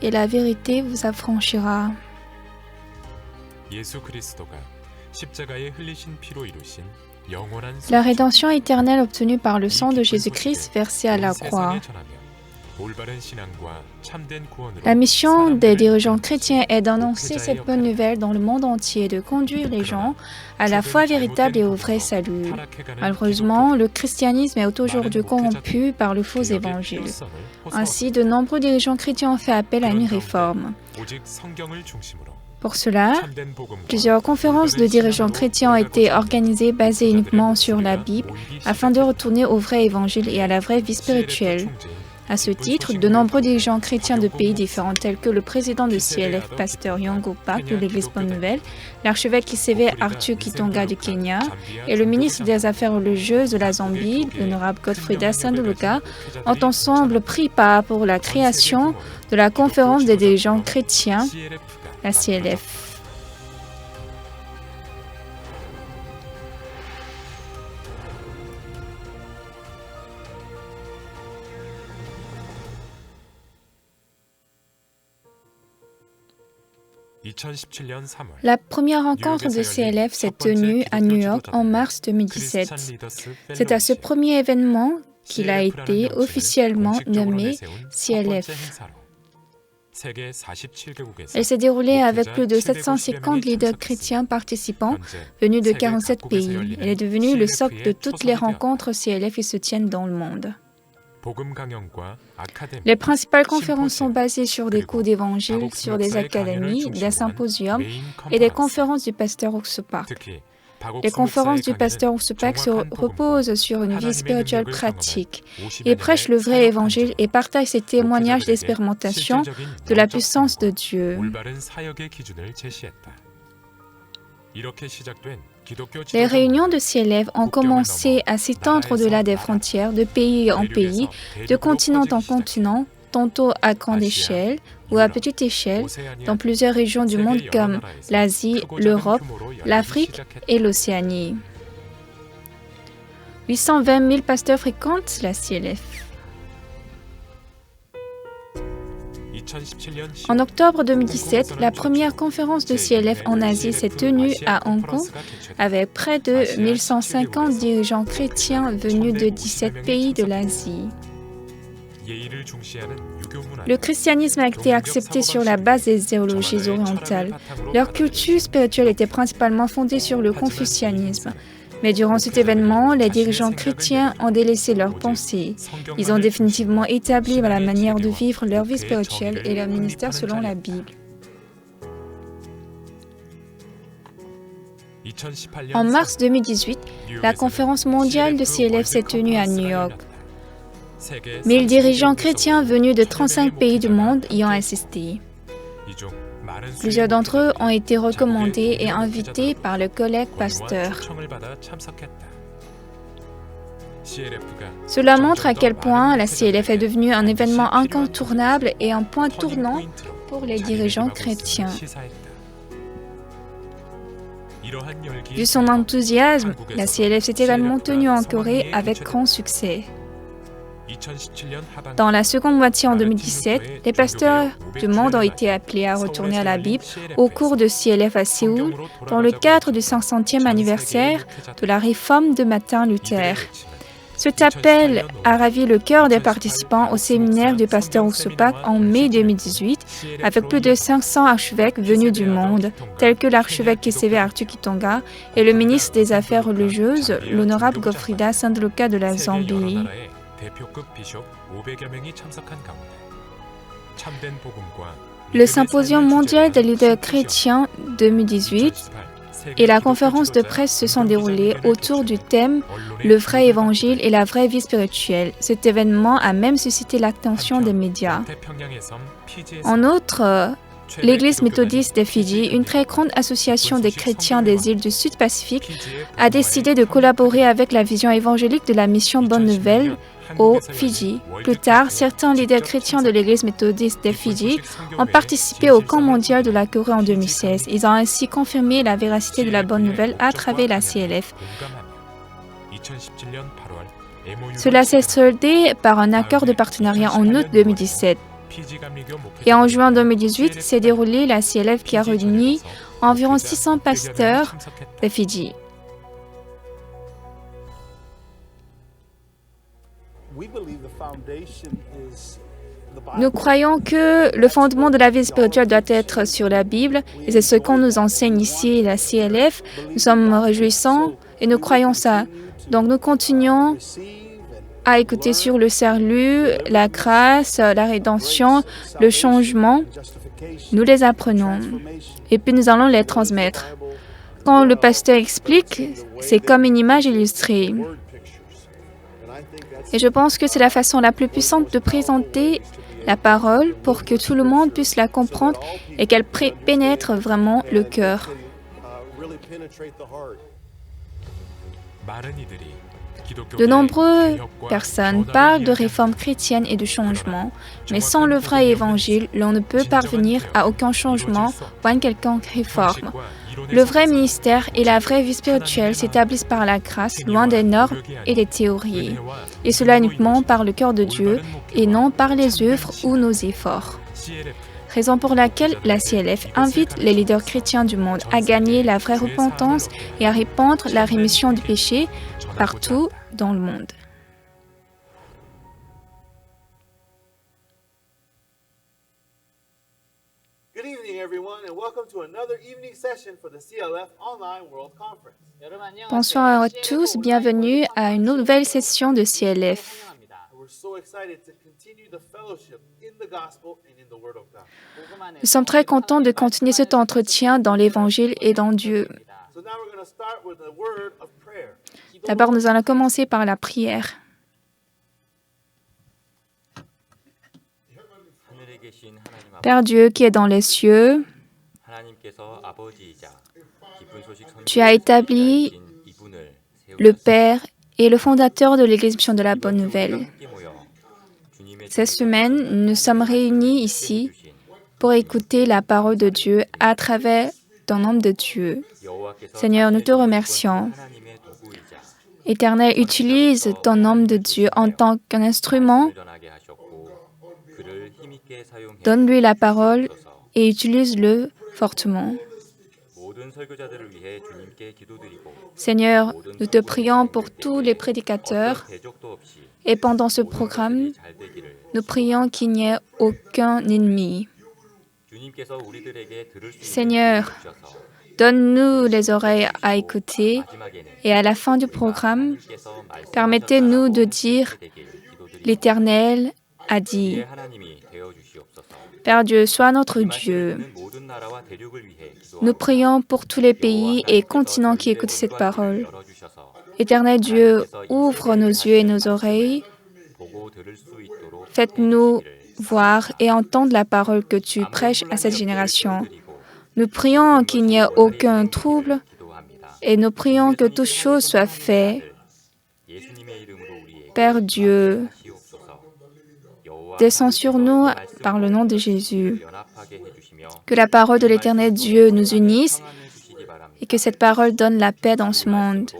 et la vérité vous affranchira. La rédemption éternelle obtenue par le sang de Jésus-Christ versé à la croix. La mission des dirigeants chrétiens est d'annoncer cette bonne nouvelle dans le monde entier et de conduire les gens à la foi véritable et au vrai salut. Malheureusement, le christianisme est aujourd'hui corrompu par le faux évangile. Ainsi, de nombreux dirigeants chrétiens ont fait appel à une réforme. Pour cela, plusieurs conférences de dirigeants chrétiens ont été organisées basées uniquement sur la Bible afin de retourner au vrai évangile et à la vraie vie spirituelle. À ce titre, de nombreux dirigeants chrétiens de pays différents tels que le président de CLF, pasteur Yongo Park de l'Église Bonne Nouvelle, l'archevêque ICV Arthur Kitonga du Kenya et le ministre des Affaires religieuses de la Zambie, l'honorable Godfrida Sandoloka, ont ensemble pris part pour la création de la conférence des dirigeants chrétiens, la CLF. La première rencontre de CLF s'est tenue à New York en mars 2017. C'est à ce premier événement qu'il a été officiellement nommé CLF. Elle s'est déroulée avec plus de 750 leaders chrétiens participants venus de 47 pays. Elle est devenue le socle de toutes les rencontres CLF qui se tiennent dans le monde. Les principales conférences sont basées sur des cours d'évangile, sur des académies, des symposiums et des conférences du pasteur Oksupak. Les conférences du pasteur Oksupak se reposent sur une vie spirituelle pratique. Il prêche le vrai évangile et partage ses témoignages d'expérimentation de la puissance de Dieu. Les réunions de CLF ont commencé à s'étendre au-delà des frontières, de pays en pays, de continent en continent, tantôt à grande échelle ou à petite échelle, dans plusieurs régions du monde comme l'Asie, l'Europe, l'Afrique et l'Océanie. 820 000 pasteurs fréquentent la CLF. En octobre 2017, la première conférence de CLF en Asie s'est tenue à Hong Kong avec près de 1150 dirigeants chrétiens venus de 17 pays de l'Asie. Le christianisme a été accepté sur la base des idéologies orientales. Leur culture spirituelle était principalement fondée sur le confucianisme. Mais durant cet événement, les dirigeants chrétiens ont délaissé leurs pensées. Ils ont définitivement établi la manière de vivre leur vie spirituelle et leur ministère selon la Bible. En mars 2018, la conférence mondiale de CLF s'est tenue à New York. 1000 dirigeants chrétiens venus de 35 pays du monde y ont assisté. Plusieurs d'entre eux ont été recommandés et invités par le collègue pasteur. Cela montre à quel point la CLF est devenue un événement incontournable et un point tournant pour les dirigeants chrétiens. Vu son enthousiasme, la CLF s'est également tenue en Corée avec grand succès. Dans la seconde moitié en 2017, les pasteurs du monde ont été appelés à retourner à la Bible au cours de CLF à Séoul, dans le cadre du 500e anniversaire de la réforme de Martin Luther. Cet appel a ravi le cœur des participants au séminaire du pasteur Oksupak en mai 2018, avec plus de 500 archevêques venus du monde, tels que l'archevêque ICV Arthur Kitonga et le ministre des Affaires religieuses, l'honorable Godfrida Sandoloka de la Zambie. Le Symposium mondial des leaders chrétiens 2018 et la conférence de presse se sont déroulées autour du thème « Le vrai évangile et la vraie vie spirituelle ». Cet événement a même suscité l'attention des médias. En outre, l'Église méthodiste des Fidji, une très grande association des chrétiens des îles du Sud-Pacifique, a décidé de collaborer avec la vision évangélique de la mission Bonne Nouvelle aux Fidji. Plus tard, certains leaders chrétiens de l'Église méthodiste des Fidji ont participé au camp mondial de la Corée en 2016. Ils ont ainsi confirmé la véracité de la Bonne Nouvelle à travers la CLF. Cela s'est soldé par un accord de partenariat en août 2017. Et en juin 2018, s'est déroulée la CLF qui a réuni environ 600 pasteurs des Fidji. Nous croyons que le fondement de la vie spirituelle doit être sur la Bible et c'est ce qu'on nous enseigne ici, la CLF. Nous sommes réjouissants et nous croyons ça. Donc nous continuons à écouter sur le salut, la grâce, la rédemption, le changement. Nous les apprenons et puis nous allons les transmettre. Quand le pasteur explique, c'est comme une image illustrée. Et je pense que c'est la façon la plus puissante de présenter la parole pour que tout le monde puisse la comprendre et qu'elle pénètre vraiment le cœur. De nombreuses personnes parlent de réforme chrétienne et de changement, mais sans le vrai évangile, l'on ne peut parvenir à aucun changement ou à une quelconque réforme. Le vrai ministère et la vraie vie spirituelle s'établissent par la grâce, loin des normes et des théories, et cela uniquement par le cœur de Dieu et non par les œuvres ou nos efforts. Raison pour laquelle la CLF invite les leaders chrétiens du monde à gagner la vraie repentance et à répandre la rémission du péché partout dans le monde. Good evening, everyone, and welcome to another evening session for the CLF Online World Conference. Bonsoir à tous, bienvenue à une nouvelle session de CLF. We're so excited to continue the fellowship in the gospel and in the Word of God. Nous sommes très contents de continuer cet entretien dans l'Évangile et dans Dieu. So now we're going to start with a word of prayer. D'abord, nous allons commencer par la prière. Père Dieu qui est dans les cieux, tu as établi le Père et le fondateur de l'Église Mission de la Bonne Nouvelle. Cette semaine, nous sommes réunis ici pour écouter la parole de Dieu à travers ton homme de Dieu. Seigneur, nous te remercions. Éternel, utilise ton homme de Dieu en tant qu'un instrument. Donne-lui la parole et utilise-le fortement. Seigneur, nous te prions pour tous les prédicateurs et pendant ce programme, nous prions qu'il n'y ait aucun ennemi. Seigneur, donne-nous les oreilles à écouter et à la fin du programme, permettez-nous de dire « L'Éternel a dit ». Père Dieu, sois notre Dieu. Nous prions pour tous les pays et continents qui écoutent cette parole. Éternel Dieu, ouvre nos yeux et nos oreilles. Faites-nous voir et entendre la parole que tu prêches à cette génération. Nous prions qu'il n'y ait aucun trouble et nous prions que toutes choses soient faites. Père Dieu, descends sur nous par le nom de Jésus. Que la parole de l'Éternel Dieu nous unisse et que cette parole donne la paix dans ce monde.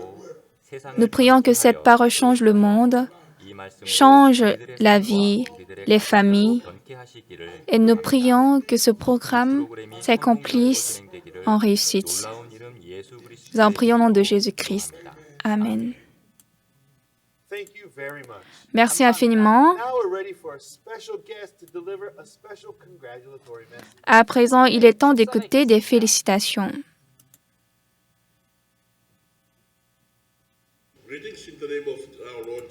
Nous prions que cette parole change le monde, change la vie, les familles, et nous prions que ce programme s'accomplisse en réussite. Nous en prions au nom de Jésus-Christ. Amen. Thank you very much. Merci infiniment. Now we're ready for a special guest to deliver a special congratulatory message. À présent, il est temps d'écouter des félicitations. Greetings in the name of our Lord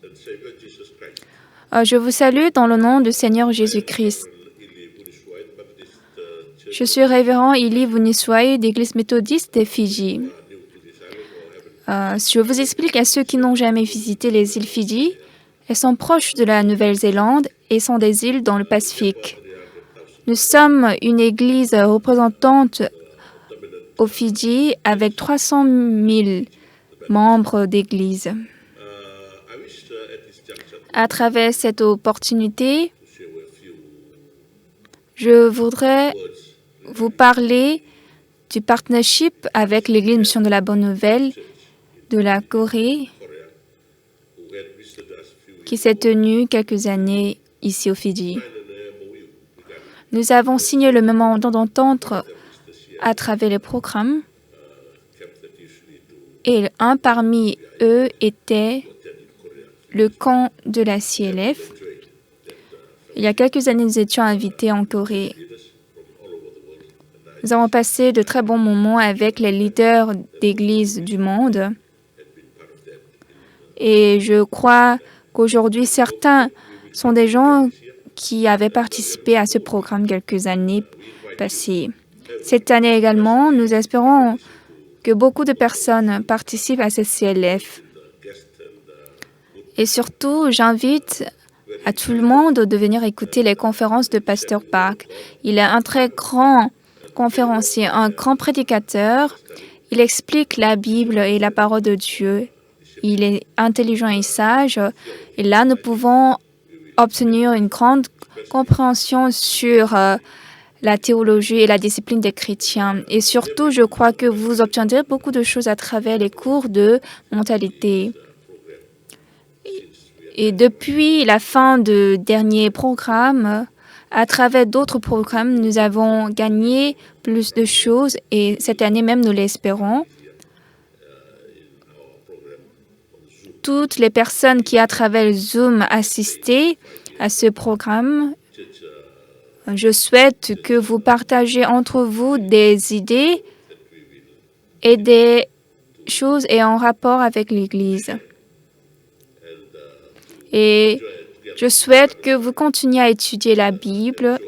and Savior Jesus Christ. Je vous salue dans le nom du Seigneur Jésus-Christ. Ili Buddhist Baptist Church Je suis révérend Ili Vuniswai d'Église méthodiste des Fidji. new to this island or have Je vous explique à ceux qui n'ont jamais visité les îles Fidji. Elles sont proches de la Nouvelle-Zélande et sont des îles dans le Pacifique. Nous sommes une église représentante aux Fidji avec 300 000 membres d'église. I wish at this juncture À travers cette opportunité, to share with you je voudrais words vous parler du partnership avec l'Église Mission de la Bonne Nouvelle de la Corée Korea who had visited us a few weeks qui s'est tenue quelques années ici au Fidji. and Nous avons signé le mémorandum d'entente à travers les programmes et un parmi eux était le camp de la CLF. Il y a quelques années, nous étions invités en Corée. Nous avons passé de très bons moments avec les leaders d'églises du monde. Et je crois qu'aujourd'hui, certains sont des gens qui avaient participé à ce programme quelques années passées. Cette année également, nous espérons que beaucoup de personnes participent à cette CLF. Et surtout, j'invite à tout le monde de venir écouter les conférences de Pasteur Park. Il est un très grand conférencier, un grand prédicateur. Il explique la Bible et la parole de Dieu. Il est intelligent et sage. Et là, nous pouvons obtenir une grande compréhension sur la théologie et la discipline des chrétiens. Et surtout, je crois que vous obtiendrez beaucoup de choses à travers les cours de mentalité. Et depuis la fin du dernier programme, à travers d'autres programmes, nous avons gagné plus de choses et cette année même, nous l'espérons. Toutes les personnes qui, à travers Zoom, assistaient à ce programme, je souhaite que vous partagez entre vous des idées et des choses ayant rapport avec l'Église. Et je souhaite que vous continuiez à étudier la Bible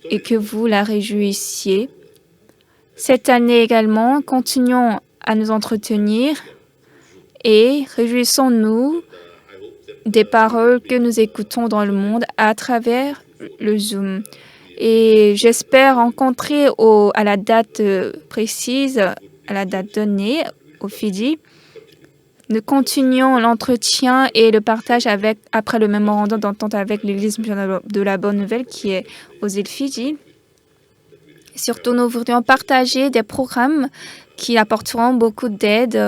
et que vous la réjouissiez. Cette année également, continuons à nous entretenir et réjouissons-nous des paroles que nous écoutons dans le monde à travers le Zoom. Et j'espère rencontrer à la date précise, à la date donnée, au Fidji. Nous continuons l'entretien et le partage après le mémorandum d'entente avec l'Église de la Bonne Nouvelle qui est aux îles Fidji. Surtout, nous voudrions partager des programmes qui apporteront beaucoup d'aide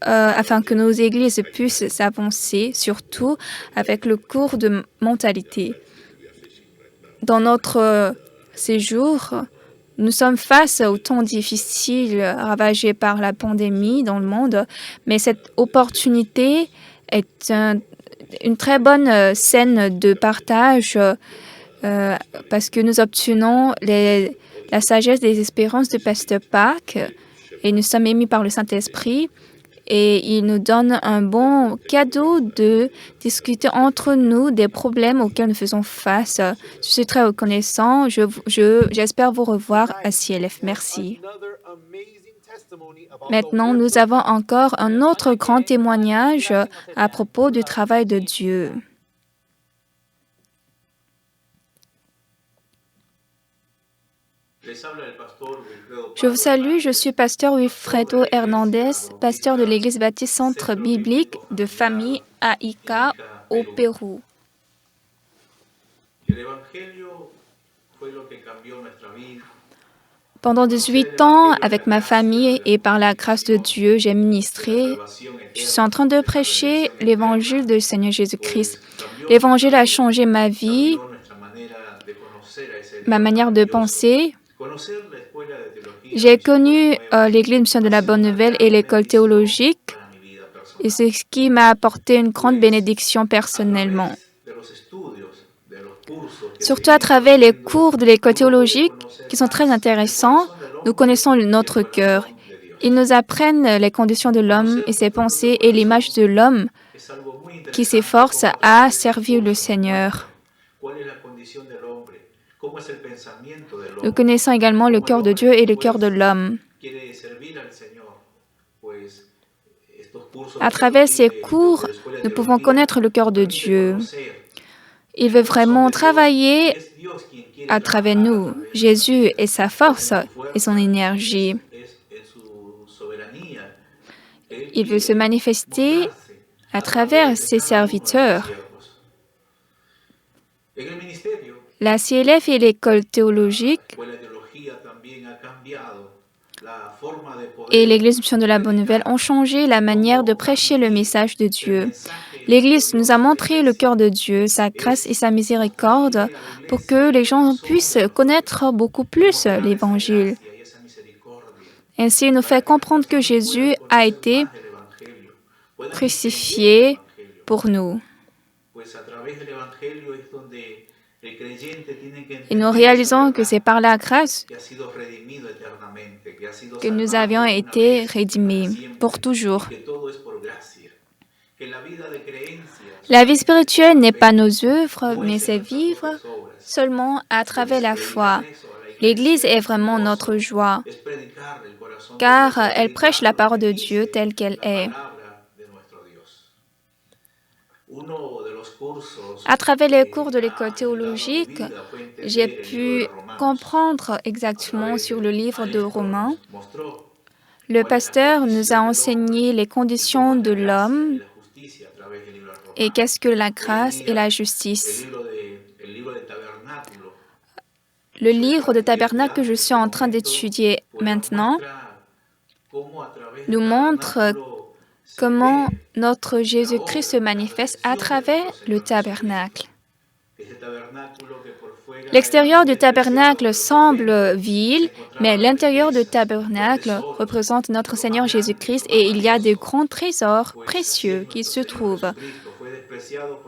afin que nos églises puissent s'avancer, surtout avec le cours de mentalité. Dans notre séjour, nous sommes face aux temps difficiles ravagés par la pandémie dans le monde, mais cette opportunité est une très bonne scène de partage parce que nous obtenons la sagesse des espérances de Pasteur Park et nous sommes émis par le Saint-Esprit. Et il nous donne un bon cadeau de discuter entre nous des problèmes auxquels nous faisons face. Je suis très reconnaissant. J'espère vous revoir à CLF. Merci. Maintenant, nous avons encore un autre grand témoignage à propos du travail de Dieu. Je vous salue, je suis pasteur Wilfredo Hernandez, pasteur de l'Église baptiste Centre biblique de famille à Ica, au Pérou. Pendant 18 ans, avec ma famille et par la grâce de Dieu, j'ai ministré. Je suis en train de prêcher l'Évangile du Seigneur Jésus-Christ. L'Évangile a changé ma vie, ma manière de penser. J'ai connu l'Église Mission de la Bonne Nouvelle et l'école théologique, et c'est ce qui m'a apporté une grande bénédiction personnellement. Surtout à travers les cours de l'école théologique, qui sont très intéressants, nous connaissons notre cœur. Ils nous apprennent les conditions de l'homme et ses pensées et l'image de l'homme qui s'efforce à servir le Seigneur. Nous connaissons également le cœur de Dieu et le cœur de l'homme. À travers ces cours, nous pouvons connaître le cœur de Dieu. Il veut vraiment travailler à travers nous. Jésus est sa force et son énergie. Il veut se manifester à travers ses serviteurs. La CLF et l'école théologique et l'Église Mission de la Bonne Nouvelle ont changé la manière de prêcher le message de Dieu. L'Église nous a montré le cœur de Dieu, sa grâce et sa miséricorde pour que les gens puissent connaître beaucoup plus l'Évangile. Ainsi, il nous fait comprendre que Jésus a été crucifié pour nous. Et nous réalisons que c'est par la grâce que nous avions été rédimés pour toujours. La vie spirituelle n'est pas nos œuvres, mais c'est vivre seulement à travers la foi. L'Église est vraiment notre joie, car elle prêche la parole de Dieu telle qu'elle est. À travers les cours de l'école théologique, j'ai pu comprendre exactement sur le livre de Romains. Le pasteur nous a enseigné les conditions de l'homme et qu'est-ce que la grâce et la justice. Le livre de Tabernacle que je suis en train d'étudier maintenant nous montre comment notre Jésus-Christ se manifeste à travers le tabernacle. L'extérieur du tabernacle semble vil, mais l'intérieur du tabernacle représente notre Seigneur Jésus-Christ et il y a de grands trésors précieux qui se trouvent.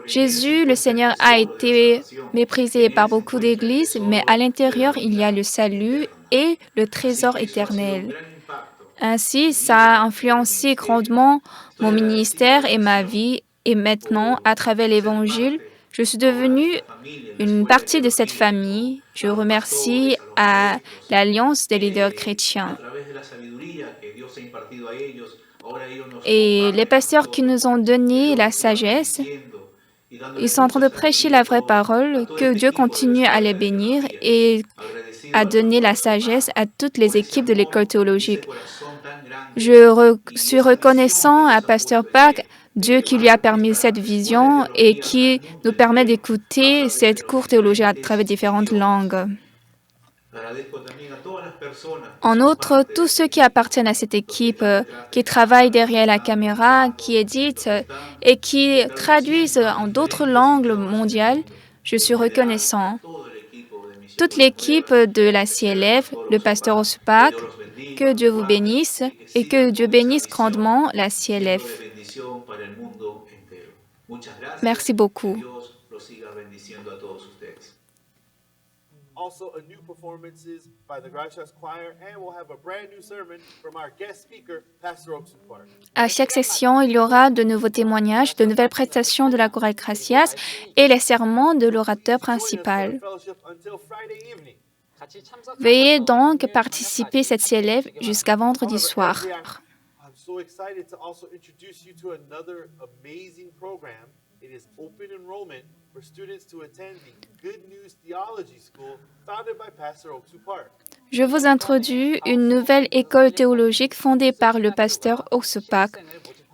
Jésus, le Seigneur, a été méprisé par beaucoup d'églises, mais à l'intérieur, il y a le salut et le trésor éternel. Ainsi, ça a influencé grandement mon ministère et ma vie, et maintenant, à travers l'Évangile, je suis devenue une partie de cette famille. Je remercie à l'Alliance des leaders chrétiens et les pasteurs qui nous ont donné la sagesse. Ils sont en train de prêcher la vraie parole, que Dieu continue à les bénir et à donner la sagesse à toutes les équipes de l'école théologique. Je suis reconnaissant à Pasteur Pak, Dieu qui lui a permis cette vision et qui nous permet d'écouter cette cours théologique à travers différentes langues. En outre, tous ceux qui appartiennent à cette équipe, qui travaillent derrière la caméra, qui éditent et qui traduisent en d'autres langues mondiales, je suis reconnaissant. Toute l'équipe de la CLF, le pasteur Ospak, que Dieu vous bénisse et que Dieu bénisse grandement la CLF. Merci beaucoup. Also, a new performances by the Gracias Choir, and we'll have a brand new sermon from our guest speaker, Pastor Oakson Park. À chaque session, il y aura de nouveaux témoignages, de nouvelles prestations de la chorale Gracias et les sermons de l'orateur principal. Veuillez donc participer à cette CLF jusqu'à vendredi soir. I'm so excited to also introduce you to another amazing program. It is open enrollment for students to attend the Good News Theology School founded by Pastor Oakson Park. Je vous introduis une nouvelle école théologique fondée par le pasteur Oakson Park.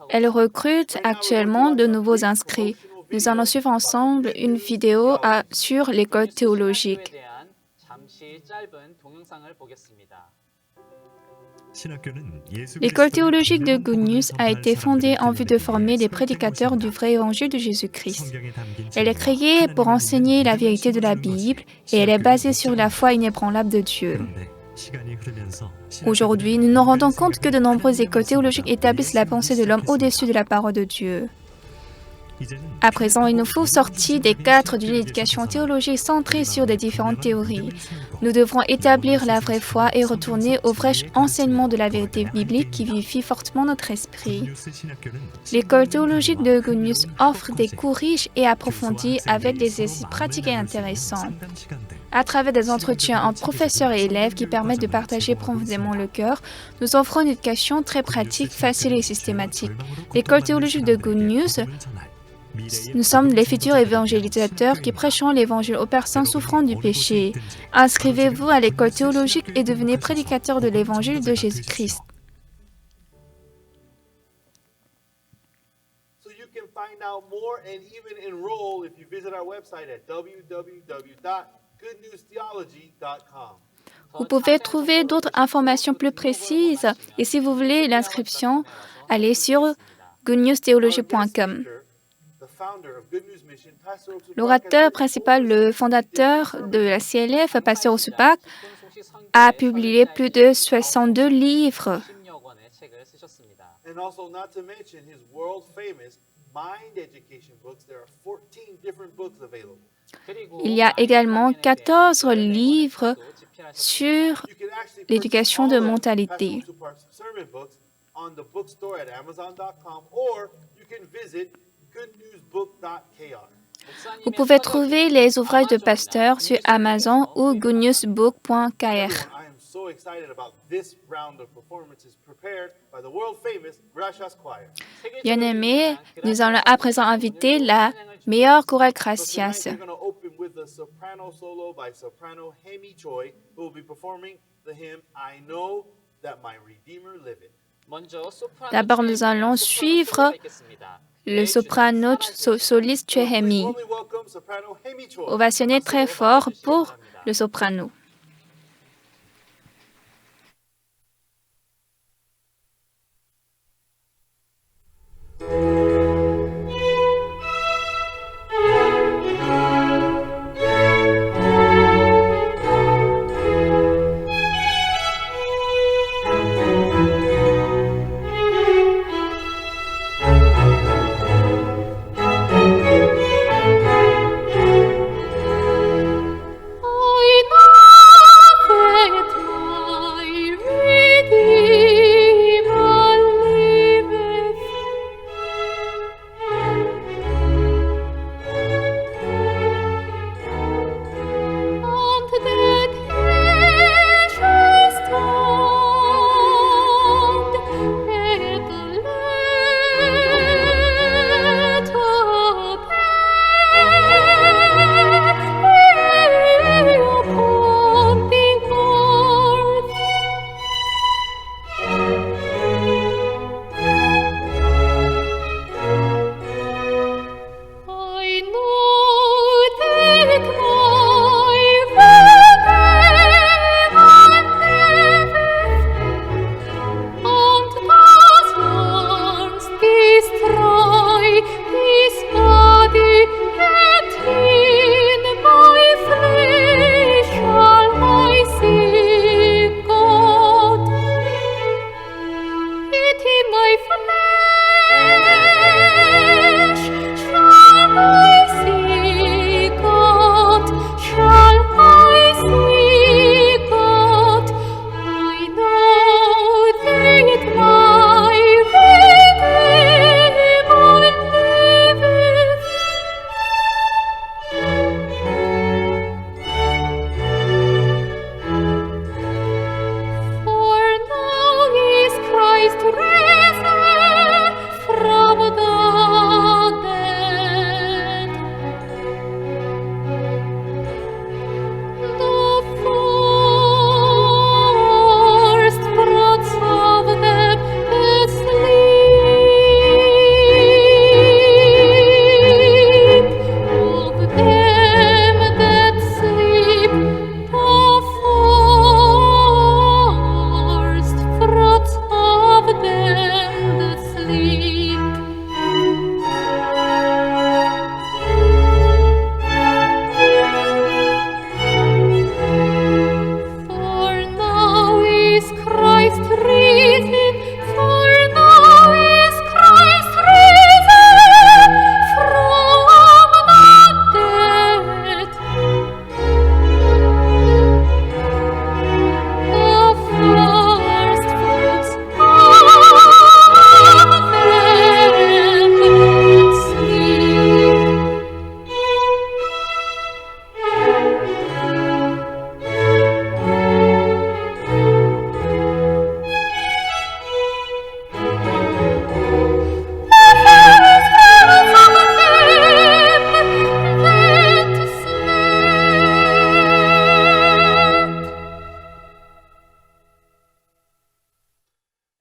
Elle recrute actuellement de nouveaux inscrits. Nous allons suivre ensemble une vidéo sur l'école théologique. L'école théologique de Good News a été fondée en vue de former des prédicateurs du vrai évangile de Jésus-Christ. Elle est créée pour enseigner la vérité de la Bible et elle est basée sur la foi inébranlable de Dieu. Aujourd'hui, nous nous rendons compte que de nombreuses écoles théologiques établissent la pensée de l'homme au-dessus de la parole de Dieu. À présent, il nous faut sortir des cadres d'une éducation théologique centrée sur des différentes théories. Nous devrons établir la vraie foi et retourner au vrai enseignement de la vérité biblique qui vivifie fortement notre esprit. L'école théologique de Good News offre des cours riches et approfondis avec des exercices pratiques et intéressants. À travers des entretiens entre professeurs et élèves qui permettent de partager profondément le cœur, nous offrons une éducation très pratique, facile et systématique. L'école théologique de Good News, nous sommes les futurs évangélisateurs qui prêchons l'évangile aux personnes souffrant du péché. Inscrivez-vous à l'école théologique et devenez prédicateurs de l'évangile de Jésus-Christ. So you can find out more and even enroll if you visit our website at www.goodnewstheology.com. Vous pouvez trouver d'autres informations plus précises et si vous voulez l'inscription, allez sur goodnewstheology.com. L'orateur principal, le fondateur de la CLF, Pasteur Osupak, a publié plus de 62 livres. And also, not to mention his world-famous Mind Education books. There are 14 different books available. Il y a également 14 livres sur You can actually l'éducation de mentalité. Pastor Usupak's sermon books on the bookstore at Amazon.com, or you can visit goodnewsbook.kr. Vous pouvez trouver les ouvrages de pasteur sur Amazon ou goodnewsbook.kr. I am so excited about this round of performances prepared by the world-famous Gracias Choir. Bien-aimés, nous allons à présent inviter la meilleure chorale Gracias. Tonight we're going to open with a soprano solo by soprano Hemi Choi, who will be performing the hymn I Know That My Redeemer Liveth. D'abord, nous allons suivre le soprano soliste Chehemi. Warmly welcome soprano Hemi Choi. Ovationné très fort pour le soprano. I know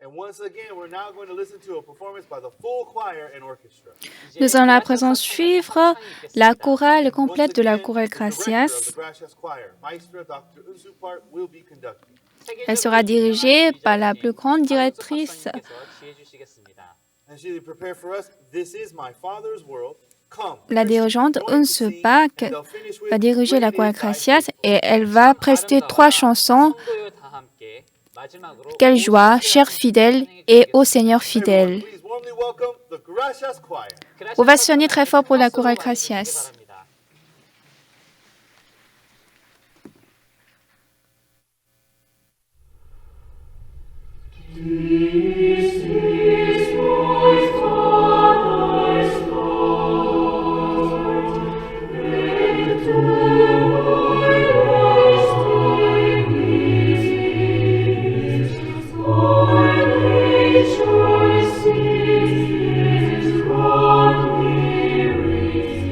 And once again, we're now going to listen to a performance by the full choir and orchestra. Nous allons à présent suivre la chorale complète de la chorale The director of the Gracias. Gracias Choir, Maestra Dr. Unsupar, will be conducting. Elle sera dirigée par la plus grande directrice. And she prepare for us, This is my Father's world. Come. La dirigeante Join to sing, Unsupak and they'll finish with va diriger la chorale Great Gracias Thy et elle va prester 3 chansons. Quelle joie, chers fidèles et ô Seigneur fidèle. Please warmly welcome the Gracias Choir. Ovationner très fort pour la chorale Gracias. Rejoice in His godly release.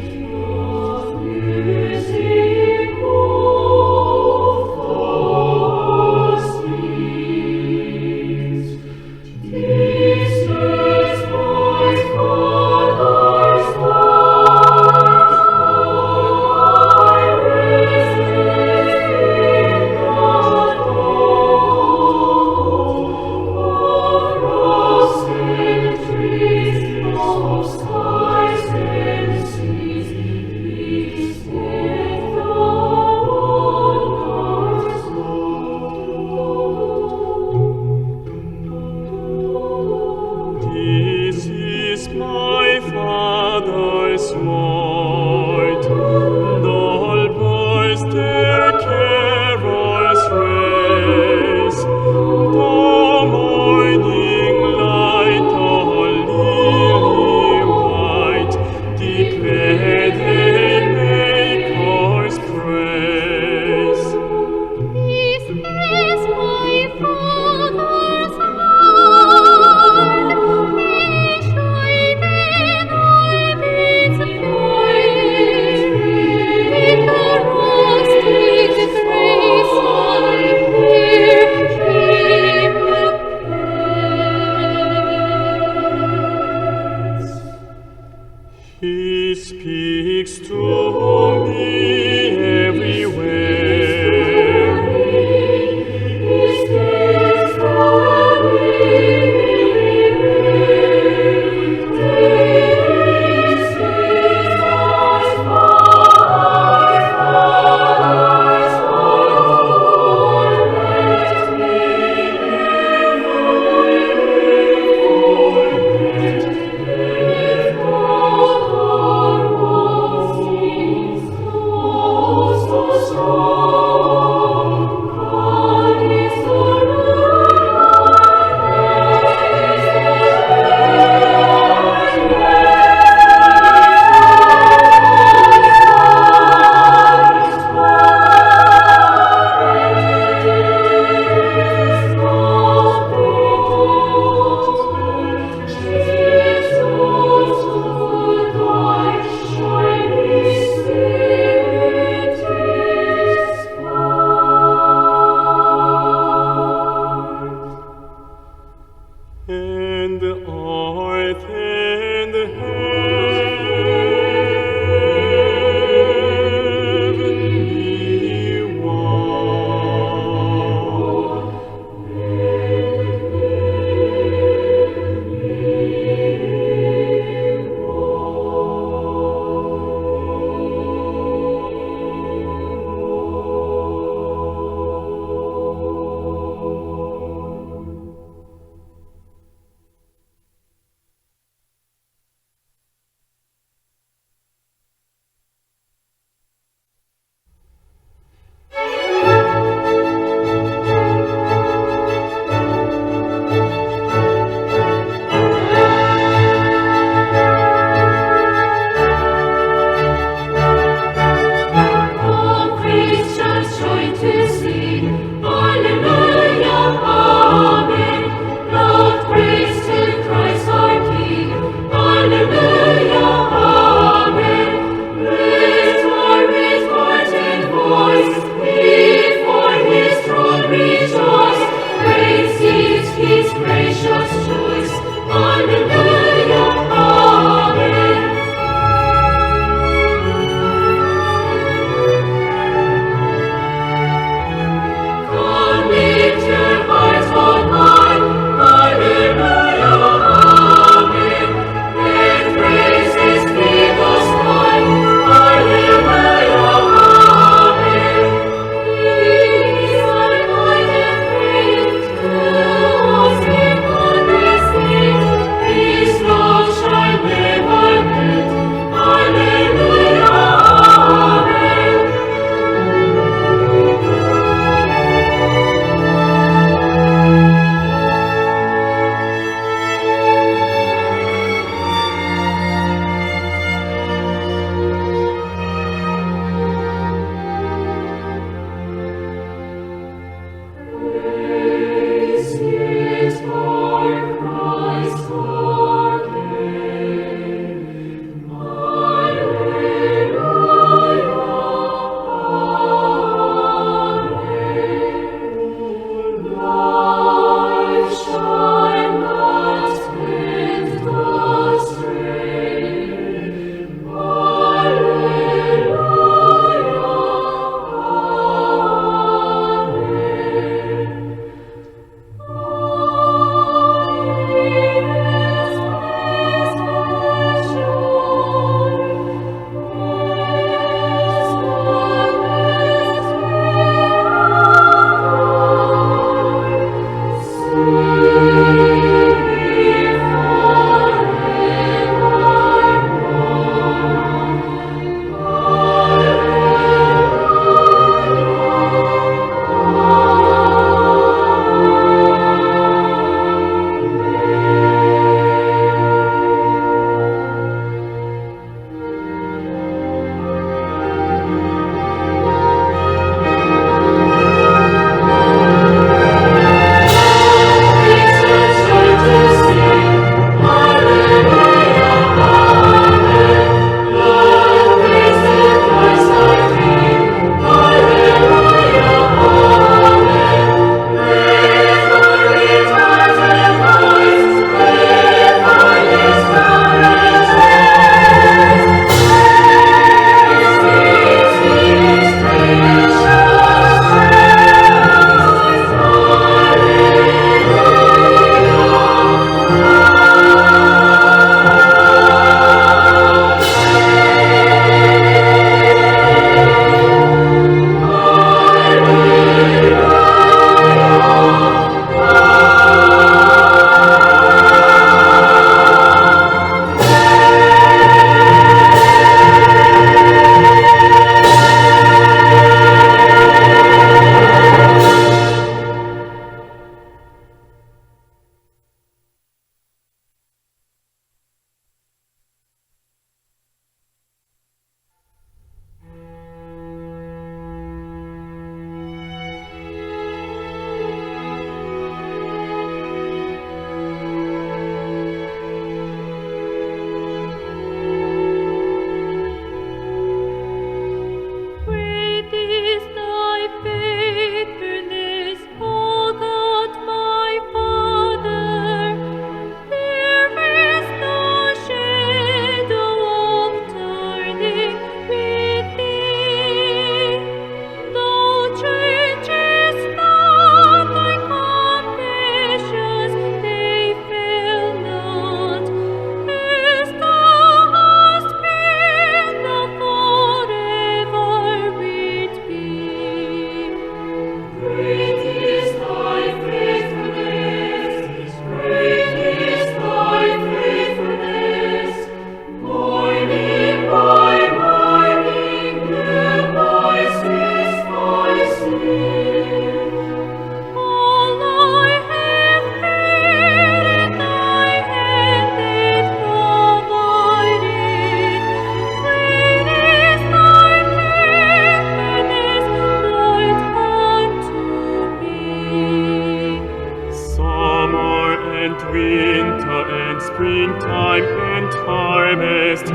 and winter and springtime and harvest,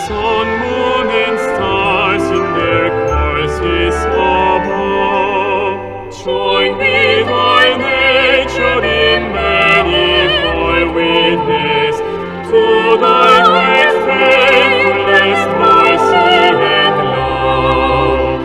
sun, moon, and stars in their courses above. Join with all nature in manifold witness to thy great faithfulness, mercy, and love.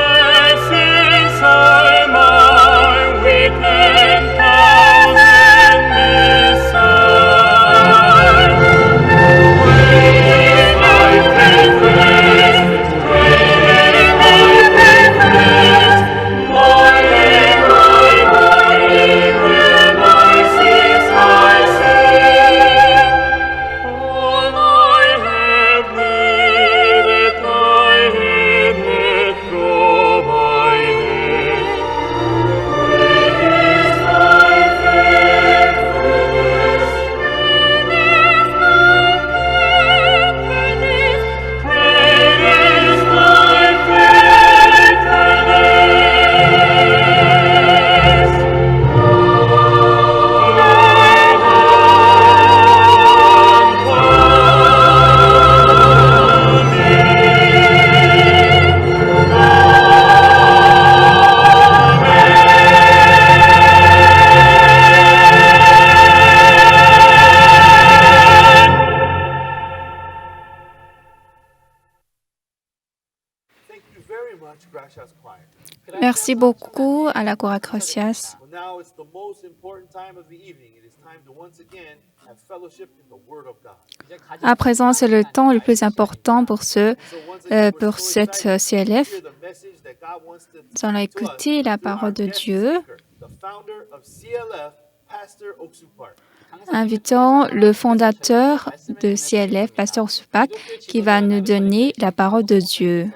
Blessings are mine with 10,000 beside. Great is thy faithfulness, great is thy faithfulness. Morning by morning new mercies I see. All I have needed, thy hand hath provided. Great is thy faithfulness. Great is thy faithfulness. Thank you very much, Gracias Choir. Can I Merci have lunch on that? beaucoup à la Chora Gracias. Well, now it's the most important time of the evening. It is time to once again have fellowship in the Word of God. À présent, c'est le temps le plus important pour So once again, we're so cette excited to CLF. hear the message that God wants to Nous allons to us écouter la through our parole de guest Dieu, speaker, the founder of CLF, Pastor Oksupar. invitant le fondateur de CLF, Pasteur Supak, qui va nous donner la parole de Dieu.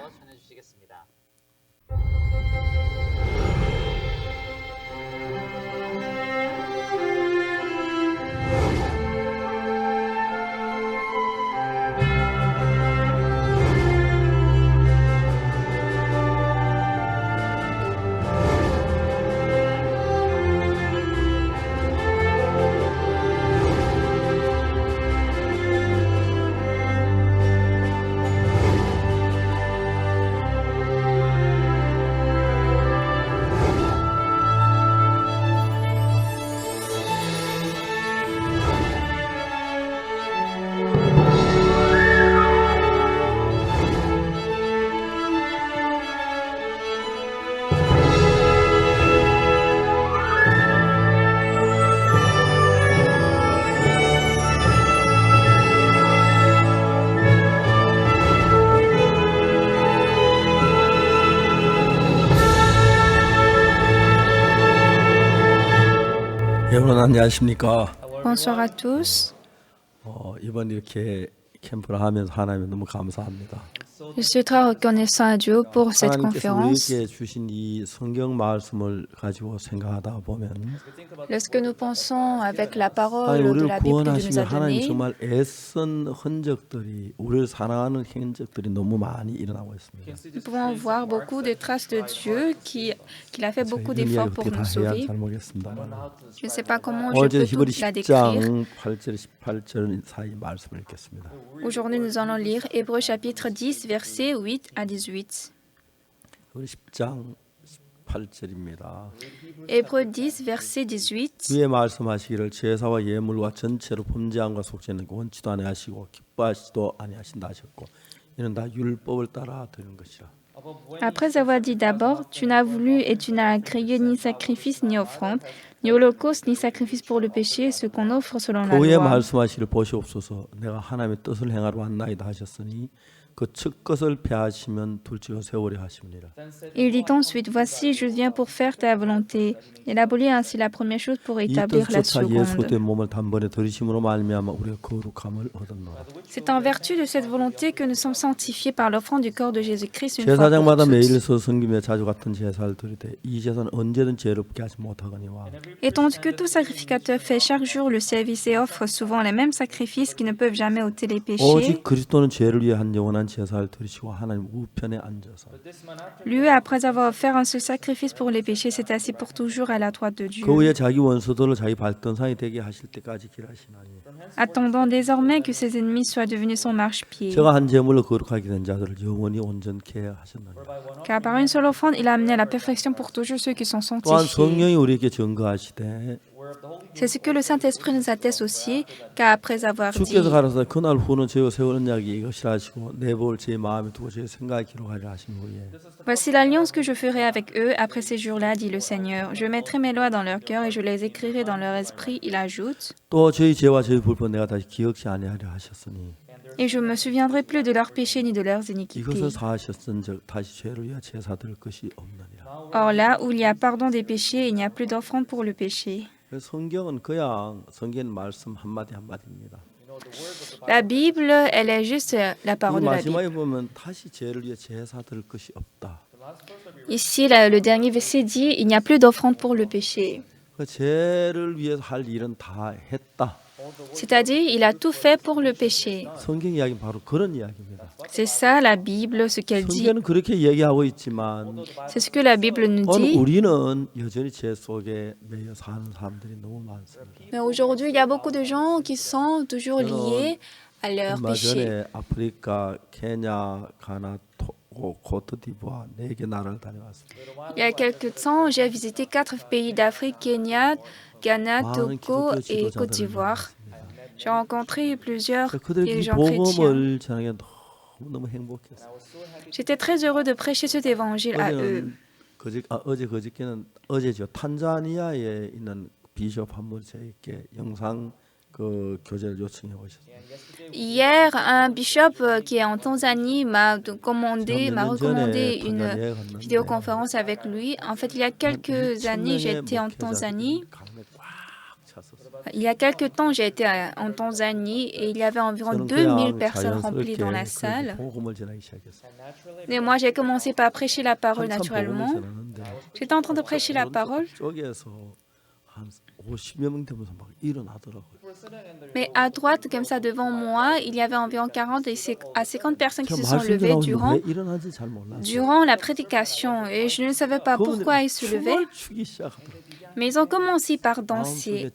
여러분 안녕하십니까? Bonsoir à tous. 이번 이렇게 캠프를 하면서 하나님 너무 감사합니다. Je suis très reconnaissant à Dieu pour cette 하나님께서 conférence. 우리에게 주신 이 성경 말씀을 가지고 생각하다 보면 Lorsque nous pensons avec la parole 하나님 de 우리를 la Bible qu'il nous 구원하시며 a 하나님 donnée, 정말 애쓴 흔적들이 우리를 사랑하는 흔적들이 너무 많이 일어나고 있습니다. nous pouvons voir beaucoup de traces de Dieu qu'il a fait beaucoup 이런 이야기 d'efforts pour 어떻게 다 nous 해야 sauver. 잘 모르겠습니다. Je ne sais pas comment je 오늘 peux 히브리 tout la décrire. 10장 8절 18절 사이 말씀을 읽겠습니다. Aujourd'hui, nous allons lire Hébreux chapitre 10, versets 8 à 18. 히브리 10장 18절입니다. Hébreux 10, verset 18. 위에 말씀하시기를 제사와 예물과 전체로 범죄함과 속죄는 원치도 아니하시고 기뻐하시도 아니하신다 하셨고 이는 다 율법을 따라 드리는 것이라. Après avoir dit d'abord, tu n'as voulu et tu n'as agréé ni sacrifice ni offrande, ni holocauste ni sacrifice pour le péché, ce qu'on offre selon la 그의 loi. 말씀하시기를 보시옵소서 내가 하나님의 뜻을 행하러 왔나이다 하셨으니 그 첫 것을 폐하시면 둘째로 세우려 하심이니라. Il dit ensuite, voici, je viens pour faire ta volonté. Il abolit ainsi la première chose pour 이 établir la 뜻조차 예수된 seconde. 몸을 단번에 들이심으로 말미암아 우리가 거룩함을 얻었노라. C'est en vertu de cette volonté que nous sommes sanctifiés par l'offrande du corps de Jésus-Christ une fois pour 제사장마다 매일 toutes. 서 섬기며 자주 같은 제사를 드리되 이 제사는 언제든 죄롭게 하지 못하거니와 Et tandis que tout sacrificateur fait chaque jour le service et offre souvent les mêmes sacrifices qui ne peuvent jamais ôter les péchés, 오직 그리스도는 죄를 위해 한 영원한 제사를 드리시고 하나님 우편에 앉아서 lui, après avoir offert un seul sacrifice pour les péchés, s'est assis pour toujours à la droite de Dieu, 그 후에 자기 원수들을 자기 발등상이 되게 하실 때까지 길하시나니 attendant désormais que ses ennemis soient devenus son marchepied. 제가 한 제물로 거룩하게 된 자들을 영원히 온전케 하셨나니 Car par une seule offrande, il a amené à la perfection pour toujours ceux qui sont 또한 sanctifiés. 성령이 우리에게 증거하시되 C'est ce que le Saint-Esprit nous atteste aussi, car après avoir dit, 주께서 가라사 그날 후는 저희가 세우는 약이 이것이라 하시고 내볼 제 마음에 두고 제 생각에 기록하리라 하신 후에 voici l'alliance que je ferai avec eux après ces jours-là, dit le Seigneur. Je mettrai mes lois dans leur cœur et je les écrirai dans leur esprit. Il ajoute, 또 저희 죄와 저희 불법 내가 다시 기억지 아니하려 하셨으니 et je me souviendrai plus de leurs péchés ni de leurs iniquités. 이것을 사하셨은즉 다시 죄를 위하여 제사 드릴 것이 없느니라. Or là où il y a pardon des péchés, il n'y a plus d'offrande pour le péché. 성경은 그냥 성경 말씀 한마디 한마디입니다. La Bible, elle est juste la 이 parole de la Bible. 마지막에 보면 다시 죄를 위해 제사 드릴 것이 없다. Ici, le dernier verset dit, il n'y a plus d'offrande pour le péché. 그 죄를 위해서 할 일은 다 했다. C'est-à-dire, il a tout fait pour le péché. 성경 이야기는 바로 그런 이야기입니다. C'est ça la Bible, ce qu'elle dit. 성경은 그렇게 이야기하고 있지만 C'est ce que la Bible nous 오늘 dit. 우리는 여전히 죄 속에 매여 사는 사람들이 너무 많습니다. Mais aujourd'hui, il y a beaucoup de gens qui sont toujours liés à leurs 얼마 péchés. 전에 아프리카, 케냐, 가나, 토고, 코트디부아 4개 나라를 다녀왔습니다. Il y a quelque temps, j'ai visité 4 pays d'Afrique, Kenya, Ghana, 많은 Togo 기독교 et Côte 지도자들을 d'Ivoire. 만났습니다. J'ai rencontré plusieurs 그들에게 이 dirigeants chrétiens. 복음을 전하기 너무 행복했어요. J'étais très heureux de prêcher cet évangile à eux. 어제 그저께는 어제죠. 탄자니아에 있는 비숍 한 분이 저에게 영상 그 교제를 요청해 오셨어요. Hier, un bishop qui est en Tanzanie m'a recommandé une vidéoconférence avec lui. En fait, il y a quelques années, j'étais en Tanzanie. Il y a quelques temps, j'ai été en Tanzanie et il y avait environ 2000 personnes remplies dans la salle. Et moi, j'ai commencé par prêcher la parole naturellement. J'étais en train de prêcher la parole. Mais à droite, comme ça, devant moi, il y avait environ 40 à 50 personnes qui se sont levées durant la prédication. Et je ne savais pas pourquoi ils se levaient. Mais ils ont commencé par danser.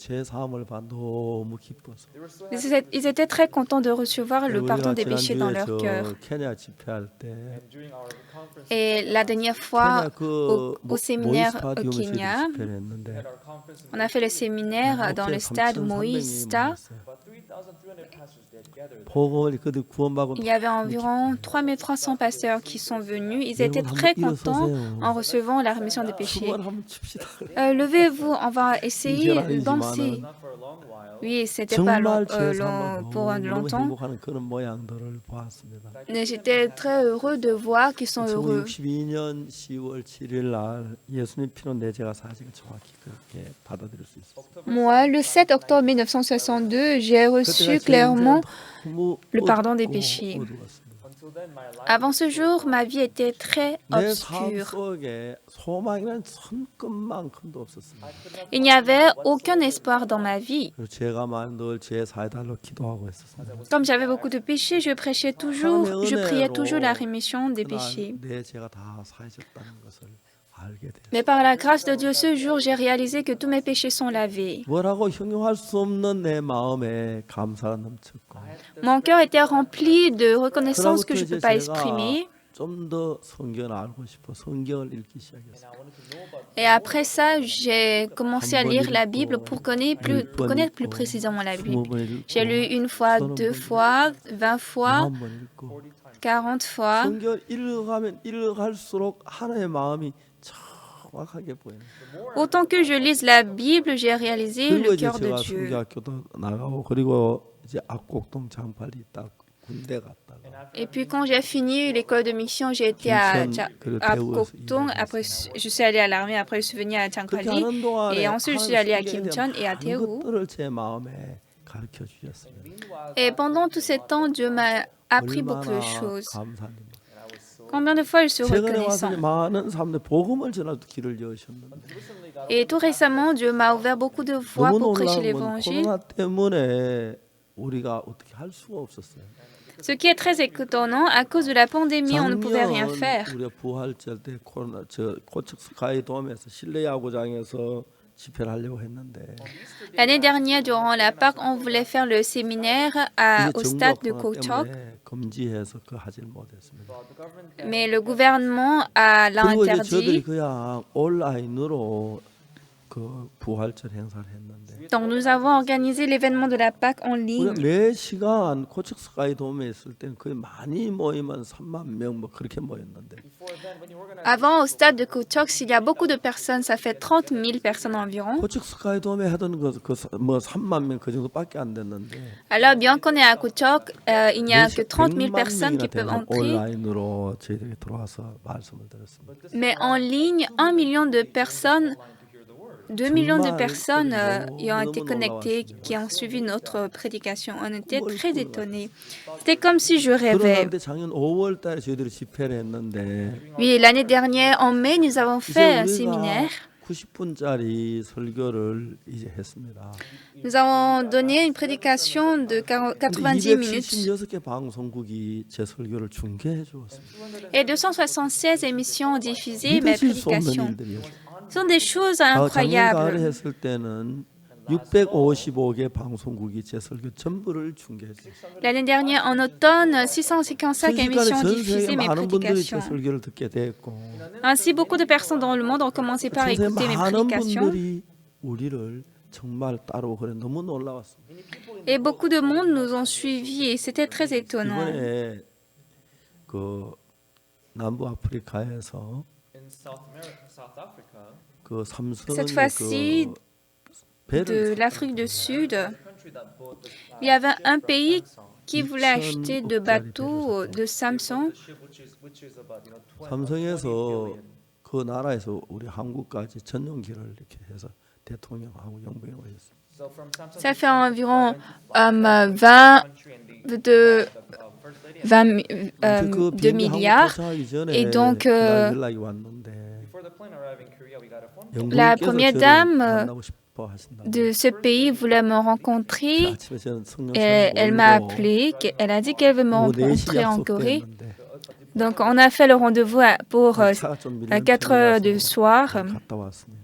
Ils étaient très contents de recevoir le pardon des péchés dans leur cœur. Et la dernière fois, au séminaire au Kenya, on a fait le séminaire dans le stade Moïsta. Il y avait environ 3300 pasteurs qui sont venus. Ils étaient très contents en recevant la rémission des péchés. Levez-vous, on va essayer de danser. Oui, c'était pas pour longtemps. Mais j'étais très heureux de voir qu'ils sont heureux. 1962년 10월 7일 날 예수님 피로 내 죄가 사실을 정확히 그렇게 받아들일 수 있었어요. Moi, le 7 octobre 1962, j'ai reçu clairement le pardon des péchés. Avant ce jour, ma vie était très obscure. Il n'y avait aucun espoir dans ma vie. Comme j'avais beaucoup de péchés, je priais toujours la rémission des péchés. Mais par la grâce de Dieu, ce jour, j'ai réalisé que tous mes péchés sont lavés. Mon cœur était rempli de reconnaissance que je ne peux pas exprimer. 좀 더 성경을 알고 싶어 성경을 읽기 시작했어요. Et après ça, j'ai commencé à lire la Bible pour connaître plus précisément la Bible. 20번 읽고 J'ai lu une fois, 2 fois, 20 fois, 100번 읽고 40 fois. 성경을 읽어가면 읽어갈수록 하나님의 마음이 정확하게 보여요. Autant que je lise la Bible, j'ai réalisé 그리고 le 이제 cœur de 제가 Dieu. 성교학교도 나가고 그리고 이제 압곡동 장팔이 딱 군대 갔다가 Et puis quand j'ai fini l'école de mission, j'ai été à Gokdong. Après, je suis allée à l'armée. Après, je suis venue à 그렇게 Changpali. 하는 동안에 Et ensuite, je suis allée à 하나님 Kimcheon et à 많은 Daegu. 것들을 제 마음에 가르쳐 주셨습니다. Et pendant tout ce temps, Dieu m'a appris beaucoup de 얼마나 choses. 감사합니다. Combien de fois je suis 최근에 와서 reconnaissant. 많은 사람들 복음을 전할 길을 여셨는데 Et tout récemment, Dieu m'a ouvert beaucoup de voies 너무 pour prêcher 놀라운 건 l'évangile. 코로나 때문에 우리가 어떻게 할 수가 없었어요. Ce qui est très étonnant, à cause de la pandémie, on ne pouvait rien faire. 우리가 부활절 때 코로나 고척 스카이 돔에서 실내 야구장에서 집회를 하려고 했는데 L'année dernière, durant la Pâque, on voulait faire le séminaire au stade de Kochok, 금지해서 그 하질 못했습니다. mais le gouvernement l'a 그리고 이제 저들이 interdit. 그냥 온라인으로 그 부활절 행사를 했는데 Donc nous avons organisé l'événement de la Pâque en 우리가 ligne. 매 시간 고척 스카이 돔에 있을 때는 거의 많이 모이면 3만 명 뭐 그렇게 모였는데 Avant, au stade de Kochok, s'il y a beaucoup de personnes, ça fait 30 000 personnes environ. 고척 스카이 돔에 하던 그뭐 3만 명 그 정도밖에 안 됐는데 Alors, bien qu'on est à Kochok, il n'y a que 30 000 100만 personnes qui 명이나 peuvent 되는 entrer. 온라인으로 저희들이 들어와서 말씀을 들었습니다. Mais en ligne, 1 million de personnes, 2 millions de personnes y ont été connectées, qui ont suivi notre prédication. On était très étonnés. C'était comme si je rêvais. 그런데 작년 5월 달에 저희들이 집회를 했는데 Oui, l'année dernière, en mai, nous avons fait un 이제 우리가 séminaire. 90분짜리 설교를 이제 했습니다. Nous avons donné une prédication de 90 minutes. 276개 방송국이 제 설교를 중계해 주었습니다. Et 276 émissions ont diffusé mes 믿으실 수 없는 prédications. 일들이었어요. Ce sont des choses 작년 가을에 incroyables. 했을 때는 655개 방송국이 제 설교 전부를 중계했어요. L'année dernière, en automne, 655 순식간에 émissions ont 전 diffusé 세계 mes 많은 분들이 제 prédications. 설교를 듣게 됐고 Ainsi, beaucoup de personnes dans le monde ont commencé par 전 세계 écouter mes 많은 prédications. 분들이 우리를 정말 따르고 그래 너무 놀라웠습니다. Et beaucoup de monde nous ont suivis et c'était très étonnant. 이번에 그 남부 아프리카에서 그 삼성의 Cette fois-ci, 그 De 배를 l'Afrique du Sud, il y avait un pays qui voulait acheter de bateaux de Samsung. 삼성에서 그 나라에서 우리 한국까지 전용기를 이렇게 해서 대통령하고 영부인을 오셨어요. Ça fait environ 22 milliards. Et donc, 연락이 왔는데 la première dame 만나고 싶어 하신다고. de ce pays voulait me rencontrer. 아침에 저는 성령 Et elle m'a appelé, elle a dit qu'elle veut me 오후 4시 rencontrer en Corée. 약속됐는데 Donc on a fait le rendez-vous pour 차가 좀 밀린 4 heures du 편이라서 soir. 갔다 왔습니다.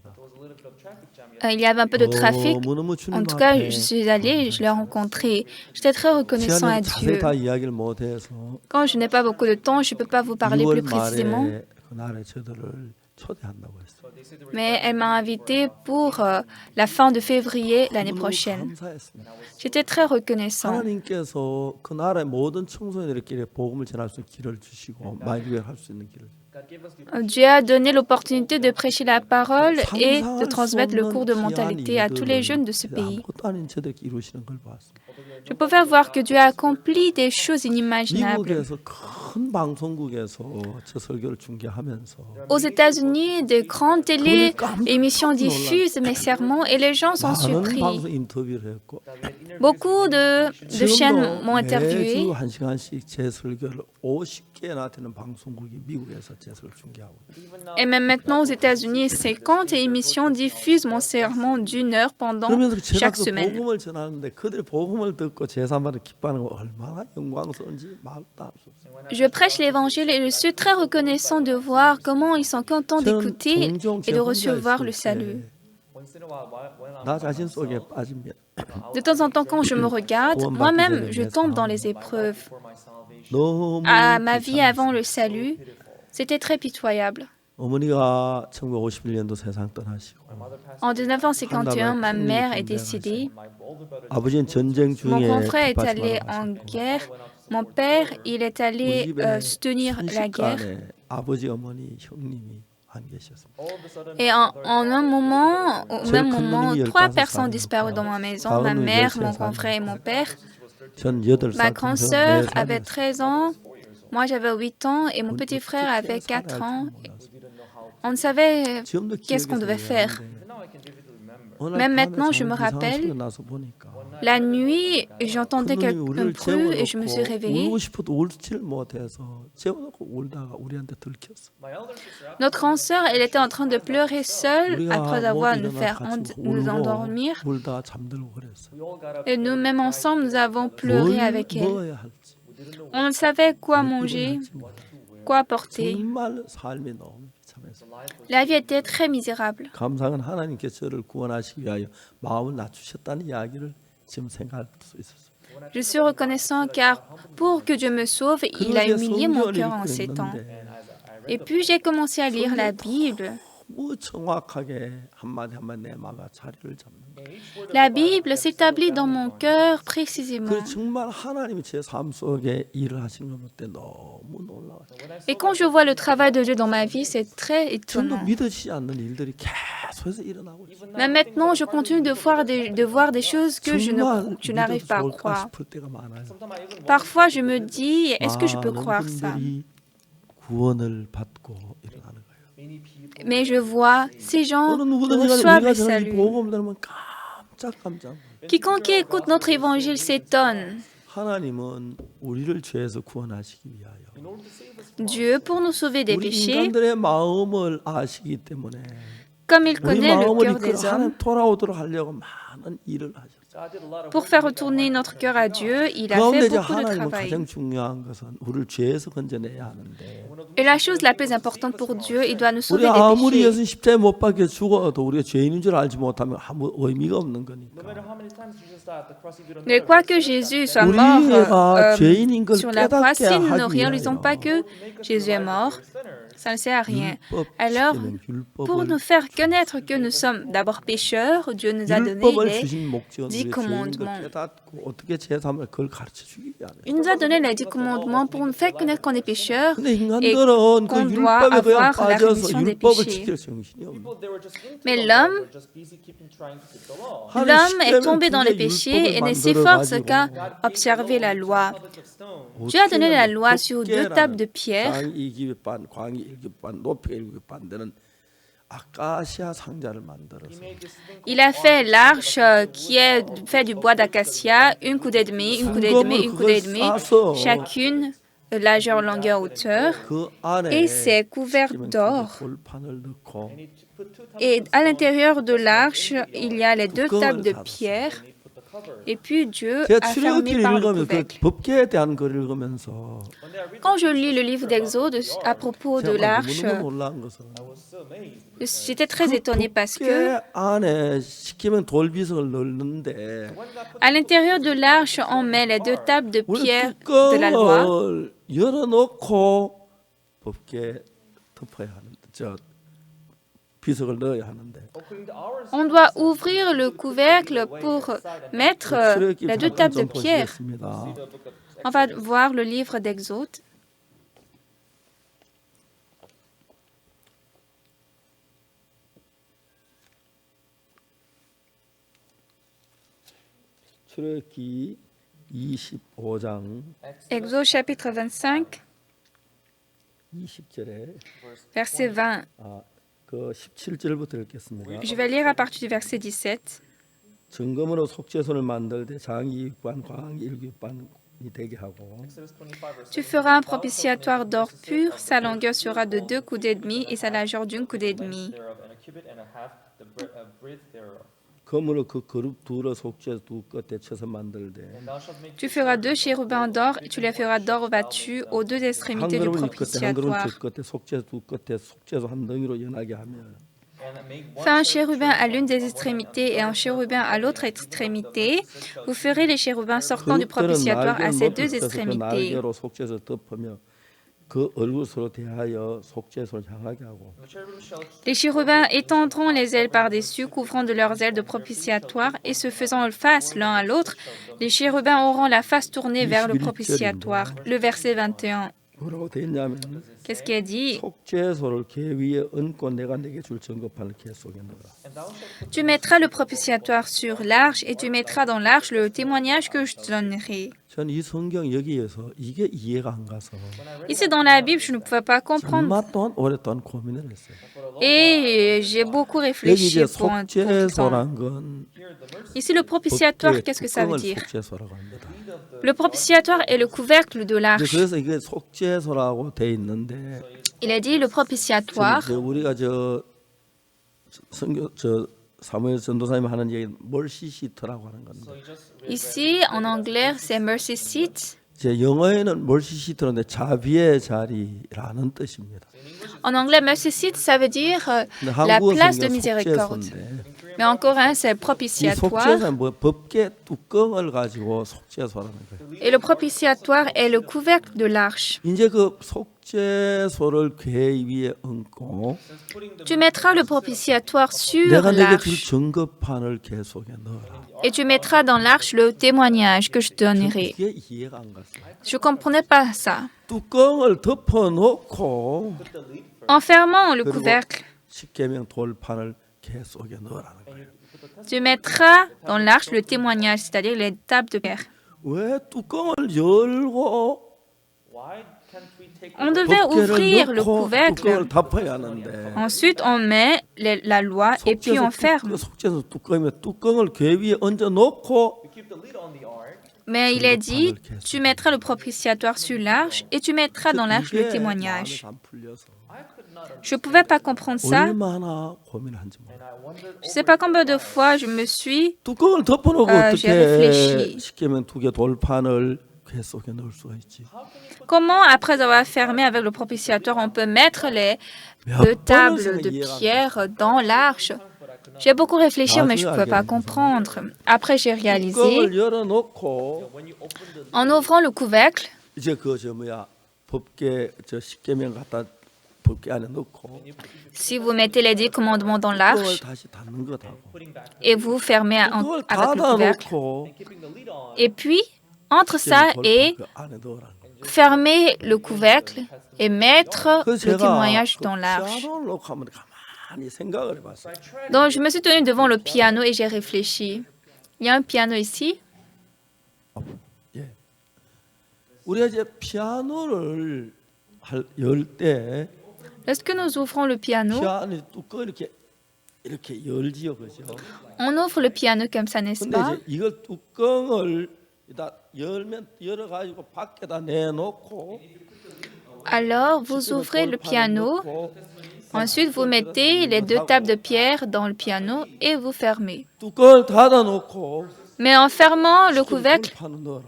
Il y avait un peu de trafic. 너무너무 주님 En tout cas, 앞에 je suis allée, je l'ai rencontré. J'étais très reconnaissant à 시간이 자세히 Dieu. 다 이야기를 못해서 Quand je n'ai pas beaucoup de temps, je ne peux pas vous parler plus 6월 précisément. 말에 그날에 저들을 초대한다고 했어요. Mais elle m'a invité pour la fin de février l'année 너무너무 prochaine. 감사했습니다. J'étais très reconnaissant. 하나님께서 그 나라의 모든 청소년들에게 복음을 전할 수 있는 길을 주시고 마이교회를 할 수 있는 길을 Dieu a donné l'opportunité de prêcher la parole et de transmettre le cours de mentalité à tous les jeunes de ce pays. 아무것도 아닌 저들에게 이루시는 걸 봤습니다. Je pouvais voir que Dieu a accompli des choses inimaginables. 미국에서 큰 방송국에서 저 설교를 중계하면서 Aux États-Unis, de grandes télé-émissions diffusent mes sermons et les gens sont 많은 surpris. 방송 인터뷰를 했고 Beaucoup de chaînes m'ont 매주 interviewé. 1시간씩 제 설교를 50개나 되는 방송국이 미국에서 제 설교를 중계하고 Et même maintenant aux États-Unis, 50 émissions diffusent mon sermon d'1 heure pendant 그러면서 제가 chaque 그 semaine. 복음을 전하는데 그들이 복음을 듣고 제3마를 기뻐하는 거 얼마나 영광스러운지 말도 할 수 없어요. Je prêche l'évangile et je suis très reconnaissant de voir comment ils sont contents d'écouter 종종 et 제 de 혼자 recevoir 있을 le salut. 때 나 자신 속에 빠지면 De temps en temps, quand je me regarde, moi-même, je tombe dans les épreuves. 너무 À ma vie 비참했어요. avant le salut, c'était très pitoyable. 어머니가 1951년도 세상 떠나시고 En 1951, ma mère est décédée. 아버지는 전쟁 Mon grand 중에 frère est 뒷받침 allé 하러 en 가셨고 guerre. Mon père, il est 우리 allé 집에 soutenir la guerre. 순식간에 아버지 어머니 형님이 안 계셨습니다. Et en un moment, au même 큰 moment, 누님이 3 15 personnes 살이었고, disparues dans ma maison. 작은 Ma 누님이 mère, 13 mon grand frère et 살이었고, mon père. 전 8살, Ma 동생은 grande sœur 4살이었어요. avait 13 ans. Moi, j'avais 8 ans et mon petit frère avait 4 ans. On ne savait 지금도 qu'est-ce qu'on devait faire. 어느 날 Même 밤에 maintenant, je me 이상한 rappelle, 소리가 나서 보니까 la nuit, j'entendais 큰 누님이 un 우리를 bruit et je me suis 재워놓고 réveillée. 울고 싶어도 울지를 못해서 재워놓고 울다가 우리한테 들켰어. Notre grande sœur, elle était en train de pleurer seule 우리가 après 못 avoir nous 일어나 faire 같이 nous 울고 endormir. 울다가 잠들고 그랬어. Et nous-mêmes ensemble, nous avons pleuré avec elle. 먹어야 할지 On ne savait quoi 입을 manger, 할지 몰라. quoi porter. 정말 삶이 너무 비참했어. La vie était très misérable. 감사한 하나님께서 저를 구원하시기 위하여 마음을 낮추셨다는 이야기를 지금 생각할 수 있었어. Je suis reconnaissant car pour que Dieu me sauve, il a humilié mon cœur en ces temps. Et puis j'ai commencé à lire la Bible. 너무 정확하게 한마디 한마디 내 마음에 자리를 잡는 거예요. La Bible s'établit dans mon cœur précisément. 그 정말 하나님이 제 삶 속에 일을 하시는 걸 볼 때 너무 놀라워요. Et quand je vois le travail de Dieu dans ma vie, c'est très 전도 étonnant. 믿어지지 않는 일들이 계속해서 일어나고 있어요. Mais maintenant, je continue de voir des choses que 정말 je n'arrive pas à 믿어도 좋을까 croire. 싶을 때가 많아요. Parfois, je me dis, est-ce que je peux 많은 croire ça? 분들이 구원을 받고 일어나는 거예요. Mais je vois, ces gens 어느 누구든지 reçoivent 우리가 le 저는 이 salut. 복음 들으면 깜짝깜짝. Quiconque écoute notre évangile s'étonne. 하나님은 우리를 죄에서 구원하시기 위하여 Dieu, pour nous sauver des 우리 péchés, 인간들의 마음을 아시기 때문에 comme il 우리 connaît le 마음을 cœur des 이끌어 hommes, 하나님 돌아오도록 하려고 많은 일을 하셨어요. pour faire retourner notre cœur à Dieu, il a 그런데 fait 이제 beaucoup de 하나님은 travail. 가장 중요한 것은 우리를 죄에서 건져내야 하는데 Et la chose la plus importante pour Dieu, il doit nous 우리 sauver des 아무리 péchés. 예수 십자가에 못 박혀 죽어도 우리가 죄인인 줄 알지 못하면 아무 의미가 없는 거니까. Mais quoi que Jésus soit mort 우리가 죄인인 걸 sur la croix, 깨닫게 si nous ne 하기 réalisons pas 위하여 que Jésus est mort, ça ne sert à rien. 율법 Alors, 시키는 pour nous 율법을 faire connaître que nous sommes d'abord pécheurs, Dieu nous a donné 율법을 les 주신 목적은 10 우리의 죄인인 걸 commandements. 깨닫고 어떻게 제 삶을 그걸 가르쳐 주기 위함이에요. Il nous a donné les 10 commandements pour nous faire connaître qu'on est pécheurs 근데 et 인간들은 그 qu'on doit 율법에 그냥 avoir la 빠져서 rémission des 율법을 péchés. 지킬 정신이 없는 Mais l'homme est tombé dans les péchés et ne s'efforce qu'à observer la loi. Dieu a donné la loi sur 2 tables de pierre. 광이 2깃반, 광이 1깃반, 높이가 1깃반 되는 아카시아 상자를 만들어서 Il a fait l'arche qui est fait du bois d'acacia, une coudée et demie, une coudée et demie, une coudée et demie, chacune largeur, longueur, hauteur. 그 안에 Et c'est couvert d'or. 골판을 넣고 Et à l'intérieur de l'arche, il y a les 2 tables de pierre. Et puis Dieu 제가 a fermé 출애굽기를 par le 읽으면 그 couvercle. 법계에 대한 걸 읽으면서 Quand je lis le livre d'Exode à propos de 제가 l'arche, 너무너무 놀란 것은 j'étais très étonnée parce que 법계 안에 시키면 돌비석을 넣는데 à l'intérieur de l'arche, on met les 2 tables de 우리 pierre de la loi. 뚜껑을 열어놓고 법계 덮어야 하는데 저 비석을 넣어야 하는데 On doit ouvrir le couvercle pour mettre 출애굽기 les 2 잠깐 tables de 좀 pierre. 보시겠습니다. On va voir le livre d'Exode. 출애굽기 25장 Exode chapitre 25, 20절에 verset 20. 그 17절부터 읽겠습니다. Je vais lire à partir du verset 17. 증거물로 속죄소를 만들 때 장이 6반, 광이 1깃반이 되게 하고 Tu feras un propitiatoire d'or pur, sa longueur sera de 2 coudées et demie et sa largeur d'une coudée et demie. 검으로 그 그룹 둘을 속죄소 두 끝에 쳐서 만들 때 Tu feras 2 chérubins d'or et tu les feras d'or battus aux 2 한 extrémités du 그룹은 이 끝에 한 그룹은 propitiatoire. 저 끝에 속죄소 두 끝에 속죄소 한 덩이로 연하게 하면 Fais un chérubin à l'une des extrémités et un chérubin à l'autre extrémité. Vous ferez les chérubins sortant du 그들은 propitiatoire à 날개를 ces 높이 deux 펴서 그 extrémités. 날개로 속죄소를 덮으며 그 얼굴으로 대하여 속죄소를 향하게 하고 Les chérubins étendront les ailes par-dessus, couvrant de leurs ailes de propitiatoire, et se faisant face l'un à l'autre, les chérubins auront la face tournée vers le propitiatoire. Le verset 21. 뭐라고 돼 있냐면 Qu'est-ce qu'il a dit? 속죄소를 개 위에 얹고 내가 내게 줄 증거판을 개 속에 넣어라. Tu mettras le propitiatoire sur l'arche et tu mettras dans l'arche le témoignage que je te donnerai. 전 이 성경 여기에서 이게 이해가 안 가서 Ici dans la Bible, je ne pouvais pas comprendre 정말 동안 오랫동안 고민을 했어요. et j'ai beaucoup 여기 réfléchi 이제 pour un pour le temps. 속죄소란 건 Ici, le propitiatoire, 법궤 qu'est-ce que ça veut 뚜껑을 dire? 속죄소라고 합니다. Le propitiatoire est le couvercle de 근데 l'arche. 그래서 이게 속죄소라고 돼 있는데 Il a dit le propitiatoire. 지금 우리가 저 성경 저 사무엘 전도사님 하는 얘기 멀시시트라고 하는 건데 Ici, en anglais, c'est mercy seat. 제 영어에는 멀시시트인데 자비의 자리라는 뜻입니다. En anglais, mercy seat, ça veut dire 근데 la 한국어 place de 성경 miséricorde. 속죄소인데 Mais en coréen, c'est 이 propitiatoire. 속죄소는 뭐 법계 뚜껑을 가지고 속죄소라는 거예요. Et le propitiatoire est le couvercle de l'arche. 이제 그 속죄소를 궤 위에 얹고 Tu mettras le propitiatoire sur 내가 내게 줄 l'arche. 증거판을 궤 속에 넣어라. Et tu mettras dans l'arche le témoignage que je te donnerai. 이게 이해가 안 갔어요. Je ne comprenais pas ça. 뚜껑을 덮어놓고 En fermant le couvercle, 십계명 돌판을 궤 속에 넣으라는 거예요. tu mettras dans l'arche le témoignage, c'est-à-dire les tables de pierre. 왜 뚜껑을 열고 On devait ouvrir le 뚜껑을 couvercle. 덮어야 하는데 Ensuite, on met la loi et puis on ferme. 속죄소 뚜껑이면 뚜껑을 궤 위에 얹어 놓고 Mais il a dit, tu mettras le propitiatoire sur l'arche et tu mettras dans l'arche le témoignage. 마음이 안 풀려서 Je ne pouvais pas comprendre ça. 얼마나 고민한지 몰라. Je ne sais pas combien de fois je me suis... 뚜껑을 덮어놓고 j'ai 어떻게 réfléchi. 십계명 두 개 돌판을 궤 속에 넣을 수가 있지? Comment, après avoir fermé avec le propitiatoire, on peut mettre les 몇 deux 번을 tables 생각 de 이해가 안 pierre dans l'arche? J'ai beaucoup réfléchi, mais je ne pouvais pas comprendre. Après, j'ai réalisé, 뚜껑을 열어놓고 en ouvrant le couvercle, 이제 저 뭐야 법계 저 십계명 갖다 법계 안에 넣고 si vous mettez les 10 commandements dans 뚜껑을 l'arche 다시 닫는 것하고 et vous fermez 뚜껑을 avec le couvercle, 닫아놓고 et puis, entre ça et 그 안에 넣으라는 거예요. fermer le couvercle et mettre 그래서 le 제가 témoignage 그 dans l'arche. 피아노를 놓고 한번 가만히 생각을 해봤어요. Donc, je me suis tenue devant le piano et j'ai réfléchi. Il y a un piano ici. 예. 우리가 이제 피아노를 열 때 Lorsque nous ouvrons le piano, 피아노 뚜껑 이렇게 열지요, 그죠? on ouvre le piano comme ça, n'est-ce 근데 pas? 이제 이걸 뚜껑을 다 열어 가지고 밖에다 내놓고 Alors, vous ouvrez le piano, ensuite vous mettez les deux tables de pierre dans le piano et vous fermez. 뚜껑을 닫아놓고 Mais en fermant le couvercle, 돌판을 넣어라.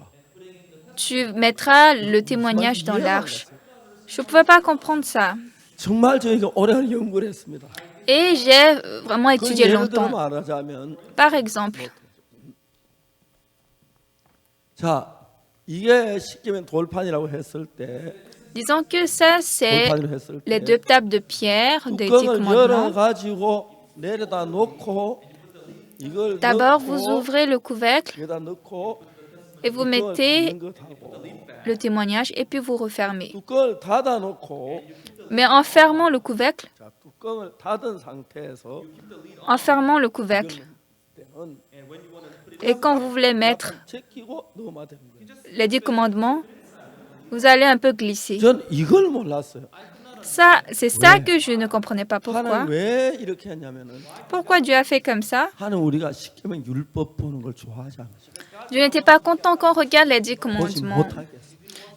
tu mettras le témoignage dans l'arche. Je ne pouvais pas comprendre ça. 정말 저희가 오래 연구를 했습니다. Et j'ai vraiment 그 étudié 예를 들어 longtemps. 말하자면 Par exemple, 자 이게 십계명 돌판이라고 했을 때 disons que ça, c'est 돌판이라고 했을 les 때 deux tables de pierre des 10 뚜껑을 열어 commandements. 가지고 내려다 놓고 이걸 D'abord, vous 넣고 ouvrez le couvercle 여기다 넣고 et vous 뚜껑을 mettez 닫는 것하고 le témoignage et puis vous refermez. 뚜껑을 닫아 놓고 Mais en fermant le couvercle, 자 뚜껑을 닫은 상태에서 en fermant le couvercle, 때는 et quand vous voulez mettre 제끼고 넣으면 되는 거예요. les 10 commandements, vous allez un peu glisser. 전 이걸 몰랐어요. Ça, c'est ça que je ne comprenais pas pourquoi. 하나님 왜 이렇게 했냐면은 Pourquoi Dieu a fait comme ça? 하나님 우리가 십계명 율법 보는 걸 좋아하지 않으셔. Dieu n'était pas content qu'on regarde les 10 보지 commandements. 못하겠어.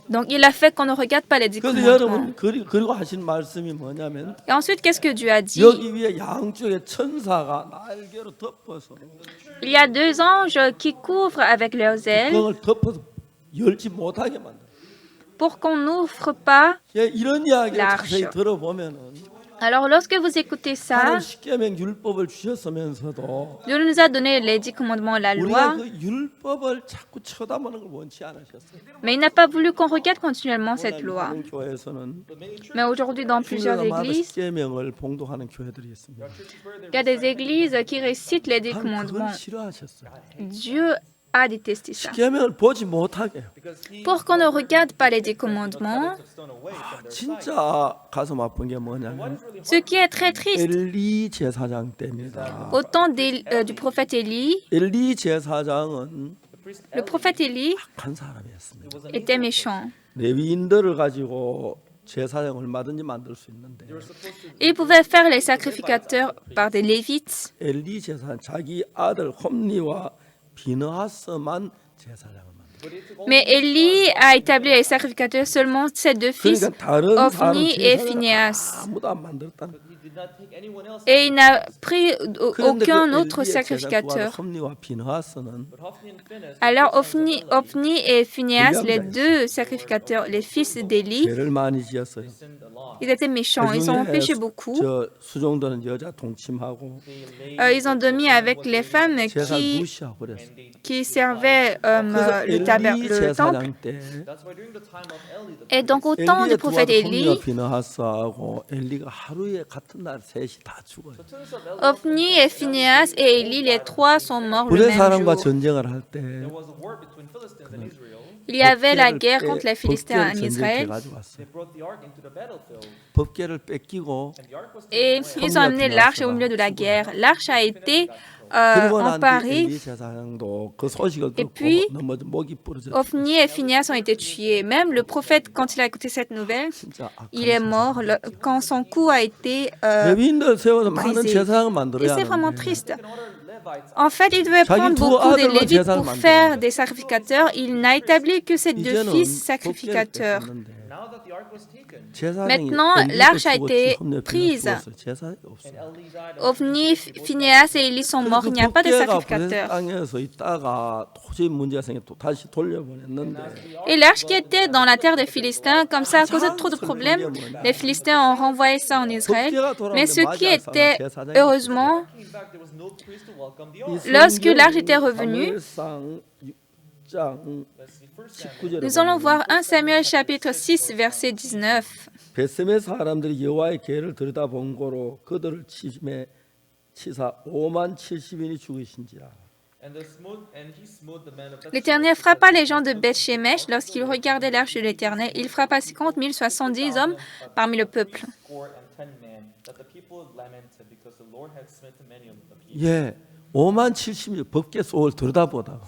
Donc, il a fait qu'on ne regarde pas les 10 그래서 commandements. 여러분 그리고 하신 말씀이 뭐냐면 Et ensuite, qu'est-ce que Dieu a dit? 여기 위에 양쪽에 천사가 날개로 덮어서 Il y a 2 anges qui couvrent avec leurs ailes 뚜껑을 덮어서 열지 못하게 만들어. pour qu'on n'ouvre pas. 예, 이런 이야기를 l'arche. 자세히 들어보면은 Alors, lorsque vous écoutez ça, 하나님 십계명 율법을 주셨으면서도 Dieu nous a donné les 10 commandements, la 우리가 loi, 그 율법을 자꾸 쳐다보는 걸 원치 않으셨어요. mais il n'a pas voulu qu'on regarde continuellement cette 오늘 loi. 많은 교회에서는 Mais aujourd'hui, dans plusieurs 주일마다 églises, 십계명을 봉독하는 교회들이 있습니다. il y a des églises qui récitent les 10 하나님 commandements. 그걸 싫어하셨어요. Dieu a détesté ça. 십계명을 보지 못하게 해요. Pour qu'on ne regarde pas les 10 commandements, 진짜 가슴 아픈 게 뭐냐면 ce qui est très triste, 엘리 제사장 때입니다. au temps du prophète Élie, 엘리 제사장은 le prophète Élie 한 사람이었습니다. était méchant. 레위인들을 가지고 제사장 얼마든지 만들 수 있는데 Il pouvait faire les sacrificateurs par des Lévites, 엘리 제사장 자기 아들 홈리와 비느하스만 제사장을 만들어요. mais Élie a établi les sacrificateurs seulement ses deux fils, 그러니까 다른 사람 Ophni et 제사장 Phinehas. 아무도 안 만들었다는 거예요. Et il n'a pris 그런데 aucun 그 autre 엘리의 sacrificateur. 제사장 홈리와 비느하스는 Alors Ophni et Phinehas, les deux sacrificateurs, les fils d'Élie, 죄를 많이 지었어요. ils étaient méchants, ils ont péché beaucoup. 저 수종들은 여자 동침하고 Ils ont dormi avec les femmes 제사 무시하고 그랬어요. qui servaient 그래서 le 엘리 temple. 제사장 때 Et donc au temps du 엘리의 두 prophète 아들 홈리와 Élie, 비느하스하고 엘리가 하루에 같은 날 셋이 다 죽어요. Ophni et Phinehas et Élie, les trois sont morts le 불의 même 사람과 jour. 전쟁을 할 때 Il y avait la guerre contre les Philistins en 법궤를 Israël 가져왔어요. 법궤를 뺏기고 et ils ont amené l'arche au milieu de la guerre. L'arche a été 그리고 난 뒤 emparée. 엘리 제사장도 그 소식을 Et 듣고 puis, 넘어져 목이 부러졌어요. Ophni et Phinehas ont été tués. Même le prophète, quand il a écouté cette nouvelle, 진짜 악한 il est mort quand son cou a été 레위인들 세워서 많은 brisé. 제사장을 Et 만들어야 c'est vraiment 하는데 triste. En fait, il devait 자기 prendre 두 beaucoup de 아들만 Lévites 제사를 pour 만드는 faire des sacrificateurs. Il n'a établi que ses deux 이제는 fils 법궤를 sacrificateurs. 뺏겼는데 제사장이 Maintenant, 엘리도 l'arche a 죽었지, été 홈리와 prise. 죽었어요. 제사장이 없어요. Ophni, Phinehas et Élie sont morts. Il n'y a pas de 법궤가 sacrificateurs. 땅에서 있다가 도저히 문제가 생겨 또 다시 돌려보냈는데 Et l'arche qui était dans la terre des Philistins, comme ça, à cause de trop de problèmes, les Philistins ont renvoyé ça en Israël. Mais ce qui était, heureusement, lorsque l'arche était revenue, nous allons voir 1 Samuel chapitre 6, verset 19. 베세메 사람들이 여호와의 계를 들여다본 거로 그들을 치사 5만 70인이 죽으신지라. L'Éternel frappa les gens de Beth-Shemesh lorsqu'ils regardaient l'arche de l'Éternel. Il frappa 50 070 hommes parmi le peuple. 예, 5만 70이 법궤 속을 들여다보다가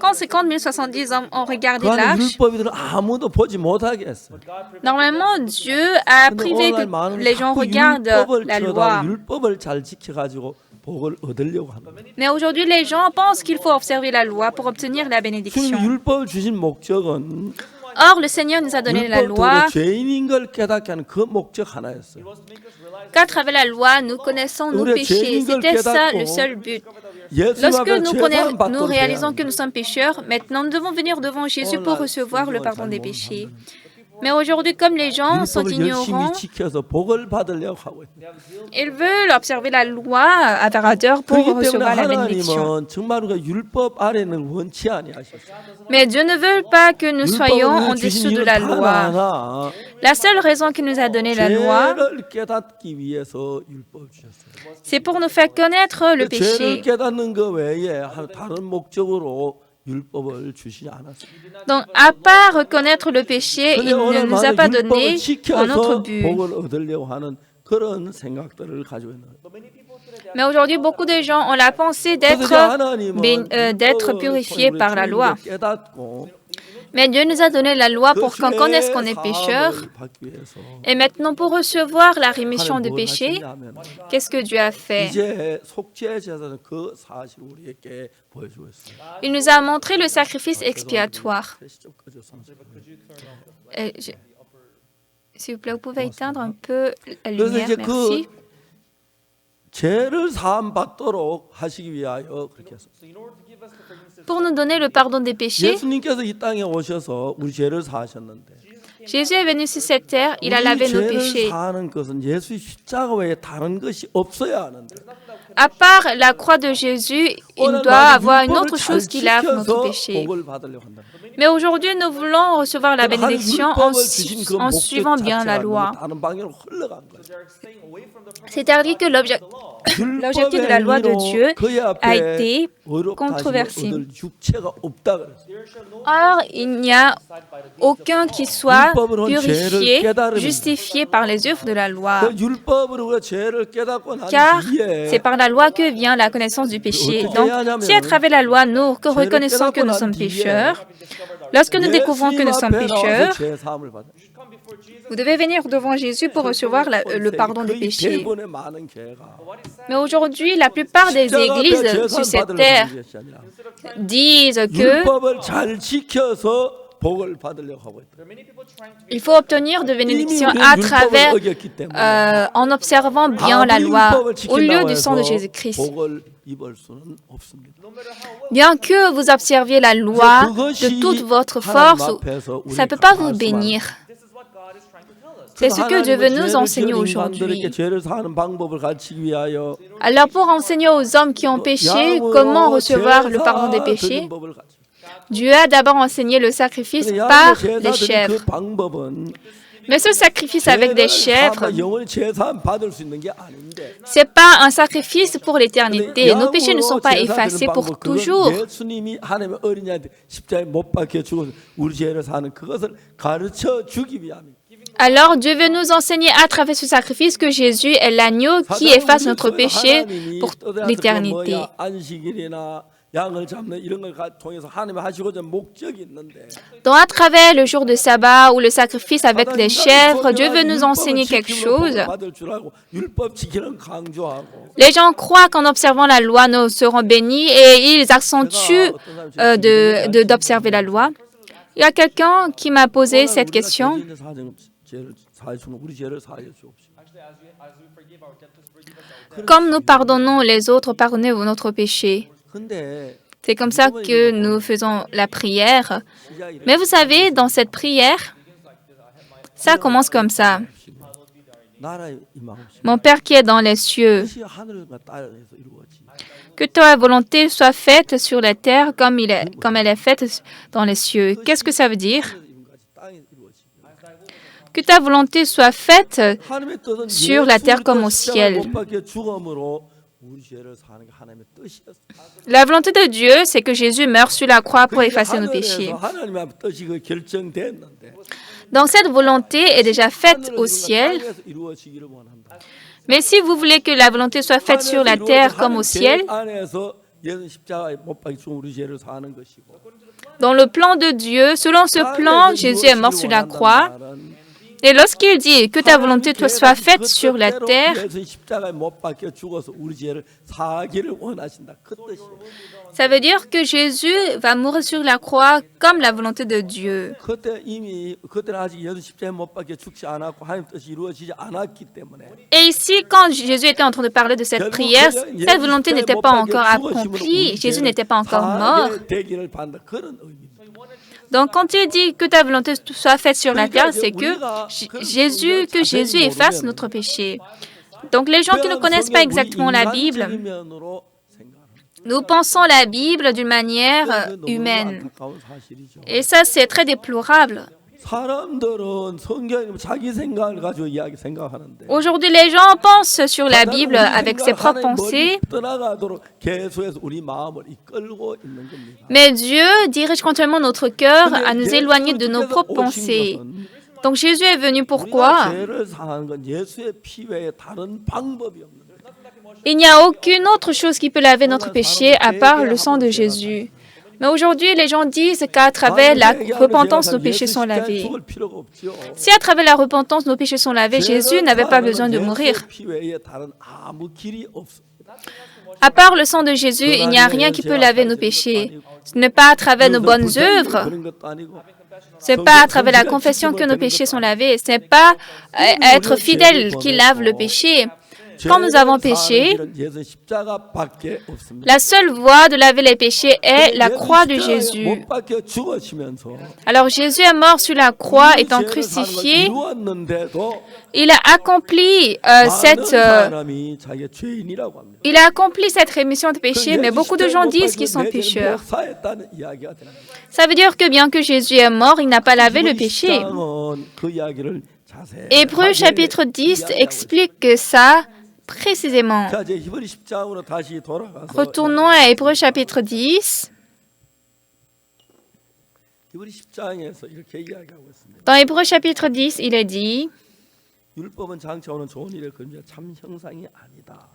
Quand 50 070 hommes ont regardé 그 안에 l'arche, 율법이들은 아무도 보지 못하게 했어요. normalement, Dieu a 근데 privé 오늘날 que 많은 les gens 자꾸 regardent 율법을 la 쳐다보고 loi. 율법을 잘 지켜가지고 복을 얻으려고 하는 거예요. Mais aujourd'hui, les gens pensent qu'il faut observer la loi pour obtenir la bénédiction. 주님 율법을 주신 목적은 Or, le Seigneur nous a donné la loi 율법으로 죄인인 걸 깨닫게 하는 그 목적 하나였어요. qu'à travers la loi, nous connaissons nos péchés. C'était ça le seul but. Lorsque nous réalisons que nous sommes pécheurs, maintenant nous devons venir devant Jésus pour recevoir le pardon des péchés. Mais aujourd'hui, comme les gens sont 율법을 열심히 ignorants, 지켜서 복을 받으려고 하고 있어요. ils veulent observer la loi à ardeur pour 그렇기 때문에 recevoir la bénédiction. 하나님은 정말 우리가 율법 아래는 원치 아니하셨어요. Mais Dieu ne veut pas que nous soyons en 율법을 dessous 주신 de 이유 la 단 loi. 하나 La seule raison qu'il nous a donné la loi, 죄를 깨닫기 위해서 율법을 주셨어요. c'est pour nous faire connaître le 죄를 péché. 깨닫는 것 외에 다른 목적으로 율법을 주시지 않았어요. Donc, à part reconnaître le péché, il 근데 ne 오늘 nous a 많은 pas 율법을 donné un autre 지켜서 but. 복을 얻으려고 하는 그런 생각들을 가지고 있는 거예요. Mais aujourd'hui, beaucoup de gens ont la pensée 그래서 이제 하나님은 d'être purifiés 우리 par la loi. 주님을 깨닫고 Mais Dieu nous a donné la loi pour qu'on connaisse qu'on est pécheur. Et maintenant, pour recevoir la rémission des péchés, qu'est-ce que Dieu a fait? 이제 속죄 제사는 그 사실을 우리에게 보여주고 있어요. Il nous a montré le sacrifice expiatoire. S'il vous plaît, vous pouvez éteindre un peu la 그래서 lumière, 이제 merci. 그 죄를 사함 받도록 하시기 위하여 그렇게 했어요. Pour nous donner le pardon des péchés, 예수님께서 이 땅에 오셔서 우리 죄를 사하셨는데 Jésus est venu sur cette terre, il a lavé 우리 nos 죄를 péchés. 사는 것은 예수 십자가 외에 다른 것이 없어야 하는데 À part la croix de Jésus, il doit avoir une autre chose qui lave notre péché. 복을 받으려고 한다. Mais aujourd'hui, nous voulons recevoir la bénédiction en suivant bien la loi. 다른 방향으로 흘러간 거예요. C'est-à-dire que l'objectif de la loi de Dieu a été controversé. 육체가 없다 그랬어요. Or, il n'y a aucun qui soit purifié, justifié par les œuvres de la loi. 그 율법으로 우리가 죄를 깨닫고 난 Car 뒤에 c'est par la loi que vient la connaissance du péché. Donc, si à travers la loi, nous reconnaissons que nous sommes pécheurs, lorsque nous découvrons que nous sommes pécheurs, 죄 사함을 받아요. vous devez venir devant Jésus pour recevoir le pardon des péchés. 대부분의 많은 교회가 Mais aujourd'hui, la plupart des églises sur cette terre disent que 율법을 잘 지켜서 복을 받으려고 하고 있다. il faut obtenir de bénédictions à travers, en observant bien la loi, au lieu du sang de Jésus-Christ. 복을 입을 수는 없습니다. Bien que vous observiez la loi de toute votre force, ça ne peut pas vous bénir. C'est ce que Dieu veut nous enseigner aujourd'hui. 죄를 사는 방법을 가르치기 위하여 Alors pour enseigner aux hommes qui ont péché comment recevoir le pardon des péchés, Dieu a d'abord enseigné le sacrifice par les chèvres. 그 방법은 Mais ce sacrifice avec des chèvres, 영원히 죄 사함 받을 수 있는 게 아닌데 ce n'est pas un sacrifice pour l'éternité. Nos péchés ne sont pas effacés pour toujours. 예수님이 하나님의 어린이한테 십자가에 못 박혀 죽어서 우리 죄를 사는 그것을 가르쳐 주기 위함입니다. Alors Dieu veut nous enseigner à travers ce sacrifice que Jésus est l'agneau qui efface notre péché pour l'éternité. 안식일이나 양을 잡는 이런 걸 통해서 하나님이 하시고자 목적이 있는데 Donc à travers le jour de sabbat ou le sacrifice avec des chèvres, Dieu veut nous enseigner quelque chose. 율법 지키는 강조하고 Les gens croient qu'en observant la loi, nous serons bénis et ils accentuent d'observer la loi. Il y a quelqu'un qui m'a posé cette question. Comme nous pardonnons les autres, pardonnez-vous notre péché. 근데 C'est comme ça que nous faisons la prière. Mais vous savez, dans cette prière, ça commence comme ça. 나라의 임하옵시고 Mon Père qui est dans les cieux, 뜻이 하늘과 땅에서 이루어지. que ta volonté soit faite sur la terre comme elle est faite dans les cieux. Qu'est-ce que ça veut dire? 땅에 이루어지. Que ta volonté soit faite 하나님의 뜻은 sur la terre comme au 십자가에 ciel. 못 박혀 죽음으로 우리 죄를 사는 게 하나님의 뜻이었어. La volonté de Dieu, c'est que Jésus meure sur la croix pour effacer nos péchés. 하나님의 뜻이 그 결정됐는데 Donc cette volonté est déjà faite au ciel. 땅에서 이루어지기를 원한다. Mais si vous voulez que la volonté soit faite sur la terre comme au ciel, 안에서 예수 십자가에 못 박혀 죽은 우리 죄를 사는 것이고. dans le plan de Dieu, selon ce plan, Jésus est mort sur la croix. Et lorsqu'il dit que ta volonté soit faite sur la terre, ça veut dire que Jésus va mourir sur la croix comme la volonté de Dieu. Et ici, quand Jésus était en train de parler de cette prière, cette volonté n'était pas encore accomplie. Jésus n'était pas encore mort. Donc, quand il dit que ta volonté soit faite sur la terre, c'est que Jésus efface notre péché. Donc, les gens qui ne connaissent pas exactement la Bible, nous pensons la Bible d'une manière humaine. Et ça, c'est très déplorable. Aujourd'hui, les gens pensent sur la Bible avec ses propres pensées, mais Dieu dirige continuellement notre cœur à nous éloigner de nos propres pensées. Donc Jésus est venu pourquoi? Il n'y a aucune autre chose qui peut laver notre péché à part le sang de Jésus. Mais aujourd'hui, les gens disent qu'à travers la repentance, nos péchés sont lavés. Si à travers la repentance, nos péchés sont lavés, Jésus n'avait pas besoin de mourir. À part le sang de Jésus, il n'y a rien qui peut laver nos péchés. Ce n'est pas à travers nos bonnes œuvres. Ce n'est pas à travers la confession que nos péchés sont lavés. Ce n'est pas être fidèle qui lave le péché. quand nous avons péché, 죄를 사하는 길은 예수 십자가밖에 없습니다. la seule voie de laver les péchés est la 예수 croix de 십자가에 Jésus. 못 박혀 죽으시면서 Alors Jésus est mort sur la croix, 우리 étant 죄를 사는 걸 crucifié. 이루었는데도 Il a accompli 많은 사람이 자기가 죄인이라고 합니다. il a accompli cette rémission de péché, mais 예수 beaucoup de 십자가에 gens 못 disent 박혀 qu'ils sont 내 죄를 pécheurs. 못 사했다는 이야기가 됩니다. Ça veut dire que bien que Jésus est mort, il n'a pas lavé le péché. 그 이야기를 자세히 Hébreux chapitre 10 explique ça précisément. 자, 이제 히브리 10장으로 다시 돌아가서 Retournons à Hébreux chapitre 10. 히브리 10장에서 이렇게 이야기하고 있습니다. Dans Hébreux chapitre 10, il est dit, 율법은 장차 오는 좋은 일에 그림자 참 형상이 아니다.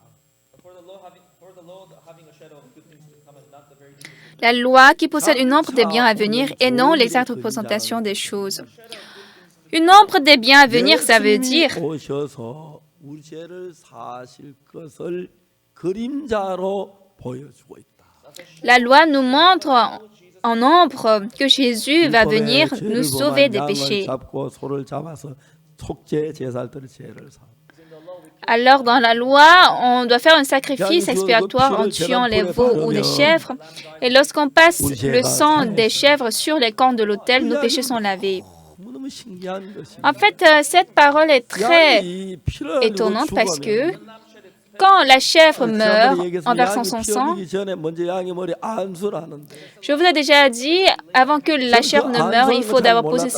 la loi qui possède une ombre des biens à venir et non l'exacte représentation des choses. Une ombre des biens à venir, ça veut dire 오셔서 우리 죄를 사실 것을 그림자로 보여주고 있다. la loi nous montre en ombre que Jésus va venir nous sauver des péchés. 잡고 소를 잡아서 속죄 제사를 죄를 사. Alors dans la loi, on doit faire un sacrifice expiatoire en tuant les veaux ou les chèvres. Et lorsqu'on passe le sang des chèvres sur les cornes de l'autel, nos péchés sont lavés. 너무너무 신기한 것입니다. En fait, cette parole est très 양이 피를 étonnante 흘리고 parce que 죽으면 quand la chèvre meurt 지난번에 얘기했으면 en versant 양이 son 피 sang, 흘리기 전에 먼저 양의 머리 안수를 하는데 je vous ai déjà dit, avant que la chèvre ne meure, il faut d'abord poser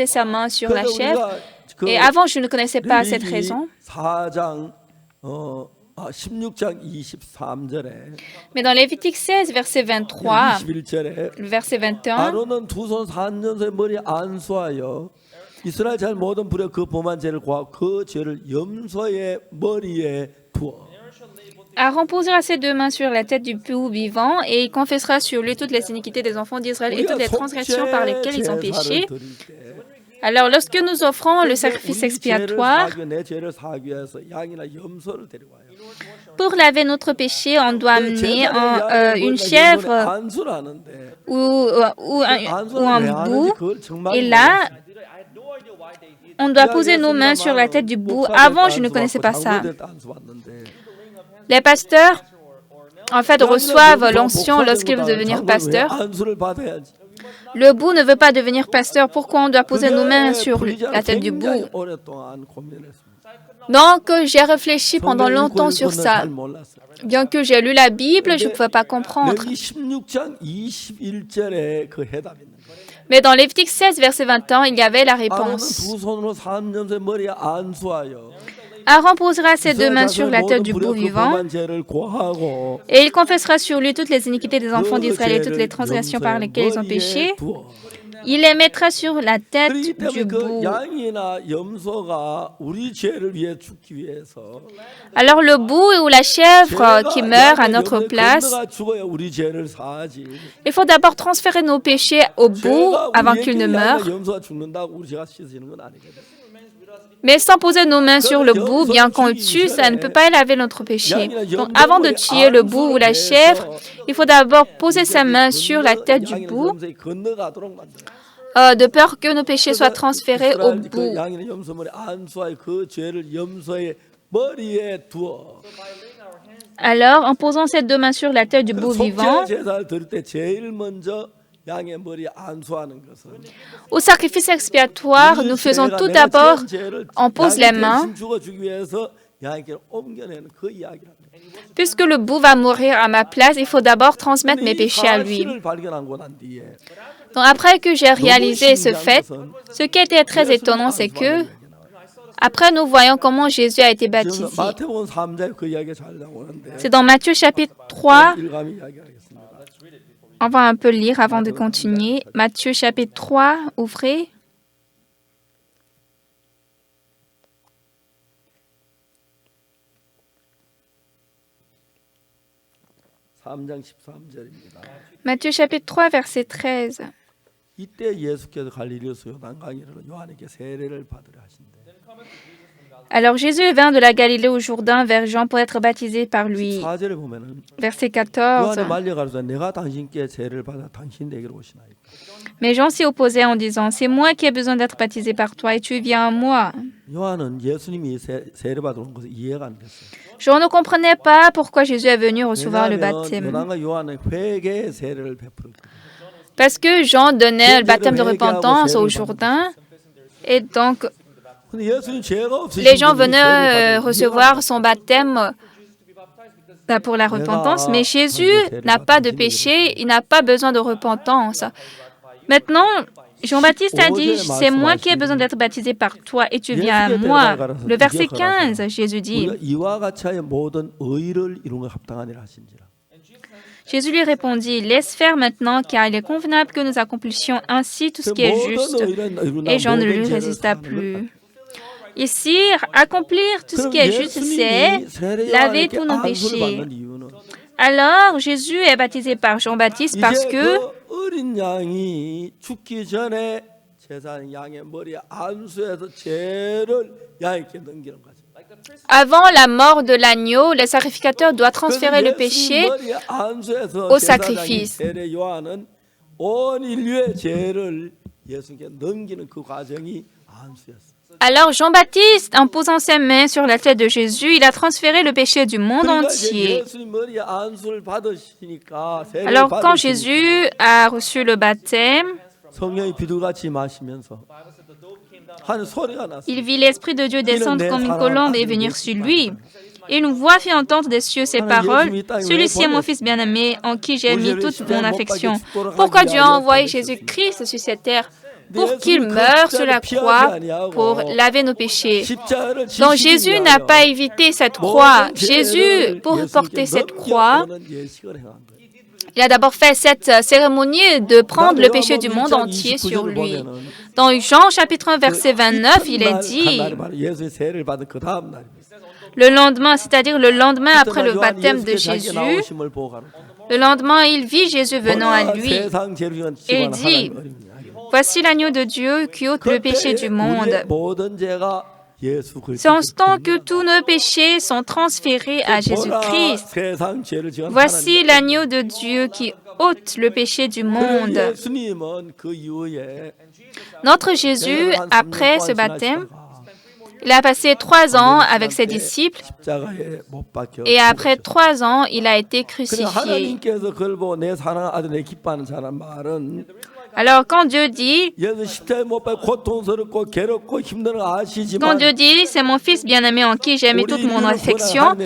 sa main sur la chèvre. Et avant, je ne connaissais pas cette raison. 4장 16장 23절에 Mais dans Lévitique 16, verset 23, 21절에 le verset 21, 아론은 두 손 4년의 머리 안수하여 이스라엘 잘 모든 불에 그 범한 죄를 구하고 그 죄를 염소의 머리에 두어. Aaron posera ses deux mains sur la tête du bouc vivant et il confessera sur lui toutes les iniquités des enfants d'Israël et toutes les transgressions par lesquelles ils ont péché. Alors, lorsque nous offrons le sacrifice expiatoire, pour laver notre péché, on doit amener une chèvre ou un bouc. Et là, on doit poser nos mains sur la tête du bouc. Avant, je ne connaissais pas ça. Les pasteurs, en fait, reçoivent l'onction lorsqu'ils veulent devenir pasteurs. Le bouc ne veut pas devenir pasteur. Pourquoi on doit poser nos mains sur la tête du bouc? Donc, j'ai réfléchi pendant longtemps sur ça. Bien que j'ai lu la Bible, je ne pouvais pas comprendre. Mais dans Lévitique 16, verset 21, il y avait la réponse. Aaron posera ses deux mains sur la tête du bouc vivant et il confessera sur lui toutes les iniquités des enfants d'Israël et toutes les transgressions par lesquelles ils ont péché. Il les mettra sur la tête du bouc. Alors le bouc ou la chèvre qui meurt à notre place, il faut d'abord transférer nos péchés au bouc avant qu'il ne meure. Mais sans poser nos mains sur le bouc, bien qu'on le tue, ça ne peut pas laver notre péché. Donc avant de tuer le bouc ou la chèvre, il faut d'abord poser sa main sur la tête du bouc, de peur que nos péchés soient transférés au bouc. Alors, en posant ces deux mains sur la tête du bouc vivant, au sacrifice expiatoire, nous faisons tout d'abord, on pose les mains, puisque le bouc va mourir à ma place, il faut d'abord transmettre mes péchés à lui. Donc après que j'ai réalisé ce fait, ce qui était très étonnant, c'est que après nous voyons comment Jésus a été baptisé. C'est dans Matthieu chapitre 3. On va un peu lire avant de continuer. Matthieu chapitre 3, ouvrez. Matthieu chapitre 3, verset 13. 이때 예수께서 갈릴리에서 요단강에 이르러 요한에게 세례를 받으려 하신대. Alors Jésus vint de la Galilée au Jourdain vers Jean pour être baptisé par lui. 4절에 보면은 Verset 14. 요한의 말려가로서 내가 당신께 죄를 받아 당신에게로 오시나이까. Mais Jean s'y opposait en disant, c'est moi qui ai besoin d'être baptisé par toi et tu viens à moi. 요한은 예수님이 세례 받으러 온 것을 이해가 안 됐어요. Jean ne comprenait pas pourquoi Jésus est venu recevoir le 왜냐하면 baptême. 요한과 요한은 회개의 세례를 베풀었거든요. Parce que Jean donnait le baptême de repentance au Jourdain. Et donc, 근데 예수님 죄가 없으신 les gens 분이 venaient 세례를 받으러 recevoir son baptême pour la repentance. Mais Jésus n'a pas de péché, il n'a pas besoin de repentance. Maintenant, Jean-Baptiste a dit, c'est moi qui ai besoin d'être baptisé par toi et tu viens à moi. Le verset 15, Jésus dit, 우리가 이와 같이 하여 모든 의를 이룬 것 합당하니라 하신지라. Jésus lui répondit, laisse faire maintenant, car il est convenable que nous accomplissions ainsi tout ce qui est juste. Et Jean ne lui résista plus. Ici, accomplir tout ce qui est juste, c'est laver tous nos péchés. Alors, Jésus est baptisé par Jean-Baptiste parce que 어린 양이 죽기 전에 제사장 양의 머리에 안수해서 죄를 양에게 넘기는 거죠. avant la mort de l'agneau, le sacrificateur doit transférer le péché au sacrifice. 세례 요한은 온 인류의 죄를 예수께 넘기는 그 과정이 안수였어요. Alors Jean-Baptiste, en posant ses mains sur la tête de Jésus, il a transféré le péché du monde entier. Alors quand Jésus a reçu le baptême, 성령이 비둘같이 마시면서 하는 소리가 났어요. il vit l'Esprit de Dieu descendre comme une colombe et venir sur lui. Et une voix fit entendre des cieux ces paroles, « Celui-ci est mon Fils bien-aimé, en qui j'ai mis toute mon affection. » Pourquoi Dieu a envoyé Jésus-Christ sur cette terre? Pour qu'il meure sur la croix pour laver nos péchés. Donc Jésus n'a pas évité cette croix. Jésus, pour porter cette croix, il a d'abord fait cette cérémonie de prendre le péché du monde entier sur lui. Dans Jean chapitre 1 verset 29, il est dit, le lendemain, c'est-à-dire le lendemain après le baptême de Jésus, le lendemain il vit Jésus venant à lui et il dit, voici l'agneau de Dieu qui ôte le péché du monde. C'est en ce temps que tous nos péchés sont transférés à Jésus-Christ. Voici l'agneau de Dieu qui ôte le péché du monde. Notre Jésus, après ce baptême, il a passé 3 ans avec ses disciples et après 3 ans, il a été crucifié. Alors quand Dieu dit, c'est mon Fils bien-aimé en qui j'ai mis toute mon affection,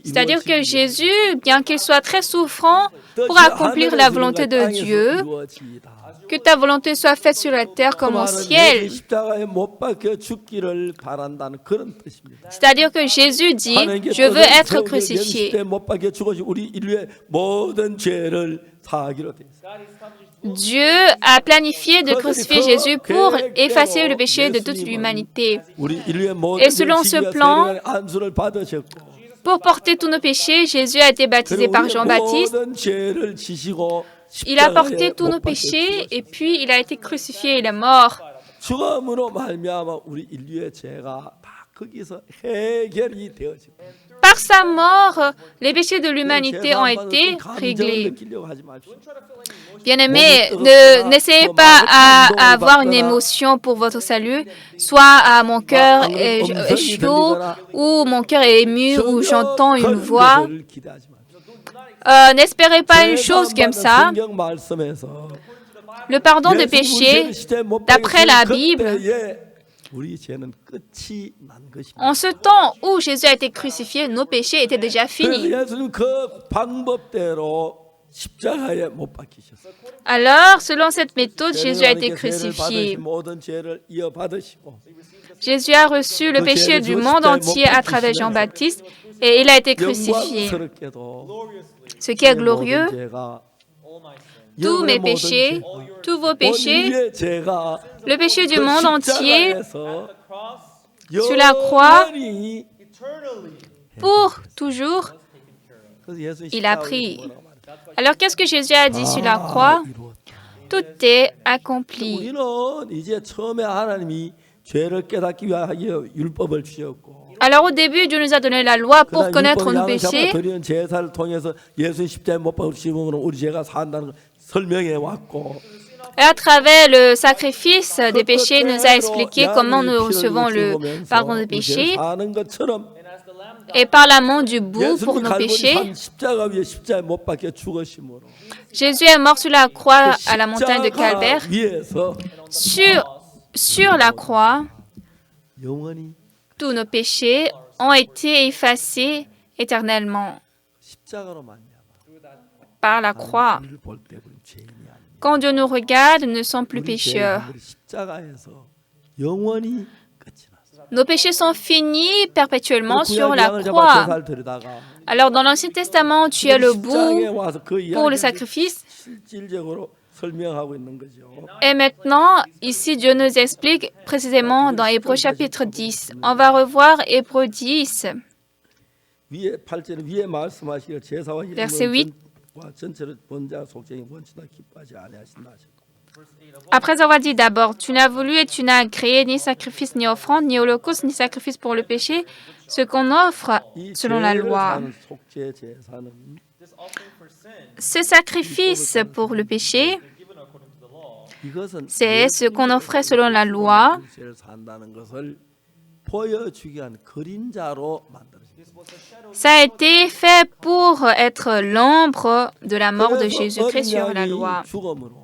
c'est-à-dire que Jésus, bien qu'il soit très souffrant, pour accomplir la volonté de Dieu, que ta volonté soit faite sur la terre comme au ciel. C'est-à-dire que Jésus dit, je veux être crucifié. Dieu a planifié de crucifier Jésus pour effacer le péché de toute l'humanité. Et selon ce plan, pour porter tous nos péchés, Jésus a été baptisé par Jean-Baptiste. Il a porté tous nos péchés et puis il a été crucifié, il est mort. Par sa mort, les péchés de l'humanité ont été réglés. Bien-aimés, n'essayez pas à avoir une émotion pour votre salut, soit mon cœur est chaud, ou mon cœur est ému, ou j'entends une voix. N'espérez pas une chose comme ça. Le pardon de péché, d'après la Bible, en ce temps où Jésus a été crucifié, nos péchés étaient déjà finis. Alors, selon cette méthode, Jésus a été crucifié. Jésus a reçu le péché du monde entier à travers Jean-Baptiste et il a été crucifié. Ce qui est glorieux, tous mes péchés, tous vos péchés, le péché du monde entier, sur la croix, pour toujours, il a pris. Alors, qu'est-ce que Jésus a dit sur la croix? Tout est accompli. 죄를 깨닫기 위하여 율법을 주셨고 Alors au début, Dieu nous a donné la loi pour 그러나 connaître 율법 nos 양을 잡아 péchés. 드리는 제사를 통해서 예수 십자가에 못 박으심으로 우리 죄가 산다는 걸 설명해 왔고 Et à travers le sacrifice des péchés, il nous a expliqué comment nous recevons le pardon des péchés 사는 것처럼 et par l'amour du bout pour 예수님이 nos 갈보리 péchés. 산 십자가 위에 십자가에 못 박혀 죽으심으로 Jésus est mort sur la croix à la montagne de 십자가 Calvaire. 위에서 Sur la croix, 영원히 tous nos péchés ont été effacés éternellement 십자가로 말미암아 par la croix. 우리를 볼 때 우리 죄인이 아닙니다. Quand Dieu nous regarde, nous ne sommes plus 우리 pécheurs. 죄는 십자가에서 영원히 끝이 났어. Nos péchés sont finis perpétuellement sur 구약 la 양을 잡아 croix. 제사를 드리다가 Alors dans l'Ancien Testament, tu as le 십자가에 bout 와서 그 pour le 이야기를 sacrifice. 실질적으로 설명하고 있는 거죠. Et maintenant, ici, Dieu nous explique précisément dans Hébreux chapitre 10. On va revoir Hébreux 10, 위에 8절에 위에 말씀하시기를 제사와 Verset 8. 와 전체를 본자 속죄의 원치나 기뻐하지 아니하신다 하셨고 Après avoir dit d'abord, tu n'as voulu et tu n'as créé ni sacrifice, ni offrande, ni holocauste, ni sacrifice pour le péché, ce qu'on offre 이 selon la 죄를 loi. 사는 속죄 제사는 Ce sacrifice pour le péché, 이것은 c'est ce qu'on offrait selon la loi. 죄를 산다는 것을 보여주기 위한 그림자로 만들어졌습니다. Ça a été fait pour être l'ombre de la mort de Jésus-Christ sur la loi. 죽음으로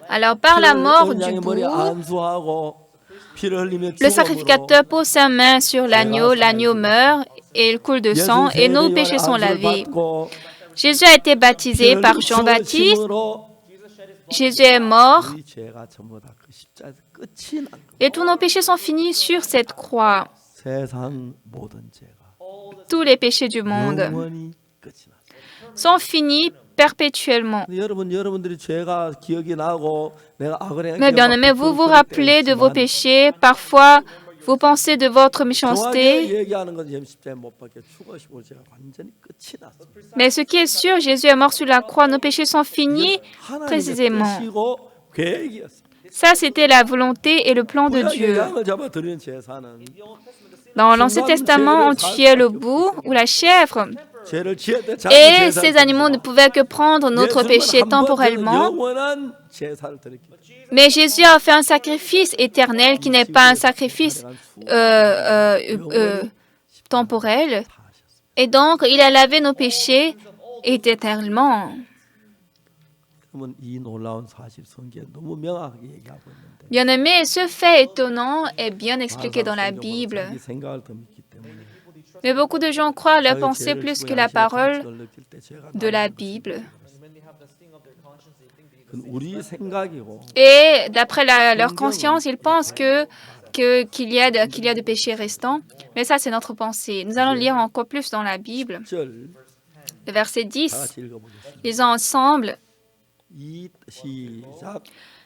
Alors par la mort 어린 du 양의 머리에 bout, 안수하고 피를 흘리며 le 죽음으로 sacrificateur pose sa main sur l'agneau, l'agneau meurt et il coule de sang et nos péchés sont lavés. Jésus a été baptisé par Jean-Baptiste, Jésus est mort 우리 죄가 전부 다 그 십자가에서 끝이 난 겁니다. et tous nos péchés sont finis sur cette croix. 세상 모든 죄가 Tous les péchés du monde 영원히 끝이 났어요. sont finis perpétuellement. 여러분들이 죄가 기억이 나고 내가 악을 행한 Mais bien aimé, vous vous rappelez de vos péchés. Parfois, vous pensez de votre méchanceté. 정확하게 얘기하는 건 예수 십자가에 못 박혀 죽으시고 제가 완전히 끝이 났습니다. Mais ce qui est sûr, Jésus est mort sur la croix. Nos péchés sont finis 하나님의 précisément. 뜻이고 계획이었습니다. Ça, c'était la volonté et le plan de 구약의 Dieu. 양을 잡아 드리는 제사는 Dans l'Ancien Testament, on tuait le bouc ou la chèvre. 죄를 지을 때 작은 Et 제사를 ces animaux ne pouvaient que prendre notre péché temporellement. 영원한 제사를 드렸기 때문에 Mais Jésus a fait un sacrifice éternel qui n'est pas un sacrifice temporel. 다 하셨습니다. Et donc, il a lavé nos péchés éternellement. 그러면 이 놀라운 사실 성경에 너무 명확하게 얘기하고 있는데 Bien-aimé, ce fait étonnant est bien expliqué dans la Bible. 자기 생각을 더 믿기 때문에 Mais beaucoup de gens croient leur 자기 pensée 죄를 plus 지고 que la 양심의 parole 가책을 느낄 때 죄가 de la 나는 Bible. 그건 우리 생각이고 Et d'après leur conscience, ils pensent qu'il y a de péchés restants. Mais ça, c'est notre pensée. Nous allons lire encore plus dans la Bible. 10절 Le verset 다 10, 같이 읽어보겠습니다. lisons ensemble. 시작.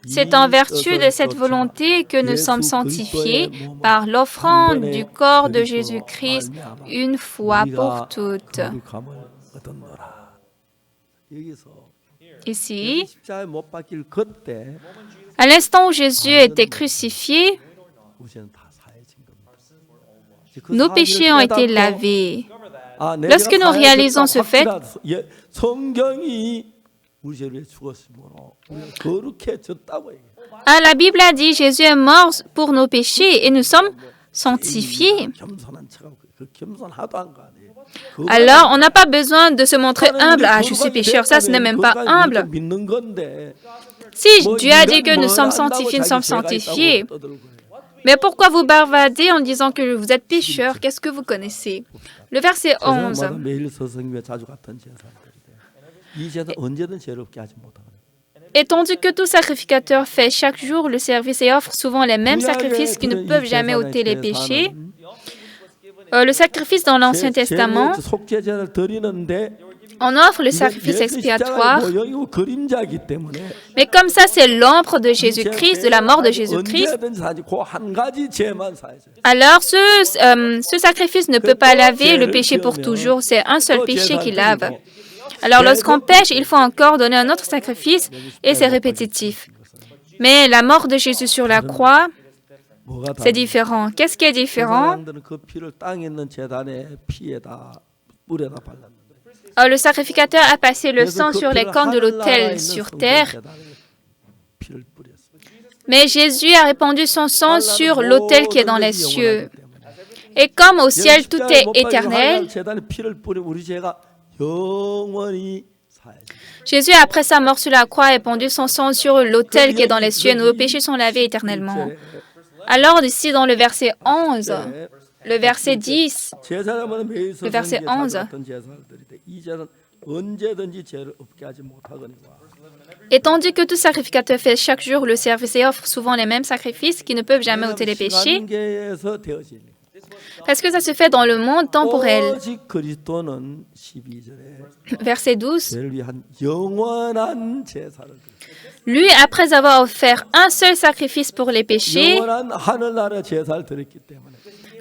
C'est en vertu de cette volonté que nous sommes sanctifiés par l'offrande du corps de Jésus-Christ une fois pour toutes. 거룩함을 얻었노라. 여기서 Ici, 십자가에 못 박힐 그때 à l'instant où Jésus était crucifié, 우리는 다 사해진 겁니다. 그 nos 사실을 péchés ont été 깨닫고 lavés. 아, 내가 Lorsque nous réalisons ce fait, 확실하다. 성경이 우리 죄를 위해 죽었으므로 우리가 거룩해졌다고 얘기해요. Ah, la Bible a dit Jésus est mort pour nos péchés et nous sommes sanctifiés. 겸손한 척하고 그 겸손 하도 한 거 아니에요. Alors, on n'a pas besoin de se montrer humble. Ah, je suis pécheur. Ça, ce n'est même pas humble. 믿는 건데 Si Dieu a dit que nous sommes sanctifiés, nous sommes sanctifiés. Mais pourquoi vous bavardez en disant que vous êtes pécheur? Qu'est-ce que vous connaissez? Le verset 11. 제사마다 매일 서성임에 자주 같은 제사들인데 이 제사 언제든 죄롭게 하지 못하는 Et tandis que tout sacrificateur fait chaque jour le service et offre souvent les mêmes sacrifices qui ne peuvent jamais ôter les péchés, le sacrifice dans l'Ancien Testament, 속죄제를 드리는데 on offre le sacrifice expiatoire. 모형이고 그림자이기 때문에 Mais comme ça, c'est l'ombre de Jésus-Christ, de la mort de Jésus-Christ. 언제든지 사지 그한 가지 죄만 사야죠. Alors, ce sacrifice ne peut pas laver le péché pour toujours. C'est un seul péché qui lave. Alors, lorsqu'on pêche, il faut encore donner un autre sacrifice et c'est répétitif. Mais la mort de Jésus sur la croix 뭐가 C'est 다른가? différent. Qu'est-ce qui est 그 différent? 사람들은 그 피를 땅에 있는 제단의 피에다 뿌려다 발랐는데 Le sacrificateur a passé le 그래서 sang 그 sur les 피를 cornes de 하늘나라에 l'autel 있는 sur 성전 terre, 제단에 피를 뿌렸어요. mais Jésus a répandu son sang sur 하늘나라는 l'autel qui est dans 모든 les 것이 cieux. 영원하기 때문에. Et comme au ciel tout 십자가에 est 못 박혀 éternel, 하늘나라 제단에 피를 뿌려 우리 죄가 영원히 사야지. Jésus, après sa mort sur la croix, a répandu son sang sur l'autel qui est dans les cieux. Nos péchés sont lavés éternellement. Alors, ici, dans le verset 11, le verset 10, 제사장은 매일 le verset 11. 같은 제사들인데 이 제사는 언제든지 죄를 없게 하지 못하거니와. et tandis que tout sacrificateur fait chaque jour le service et offre souvent les mêmes sacrifices qui ne peuvent jamais ôter les péchés, 시간계에서 되어지니. parce que ça se fait dans le monde temporel. 오직 그리스도는 12절에 Verset 12. 죄를 위한 영원한 제사를 드렸어요. Lui, après avoir offert un seul sacrifice pour les péchés, 영원한 하늘나라 제사를 드렸기 때문에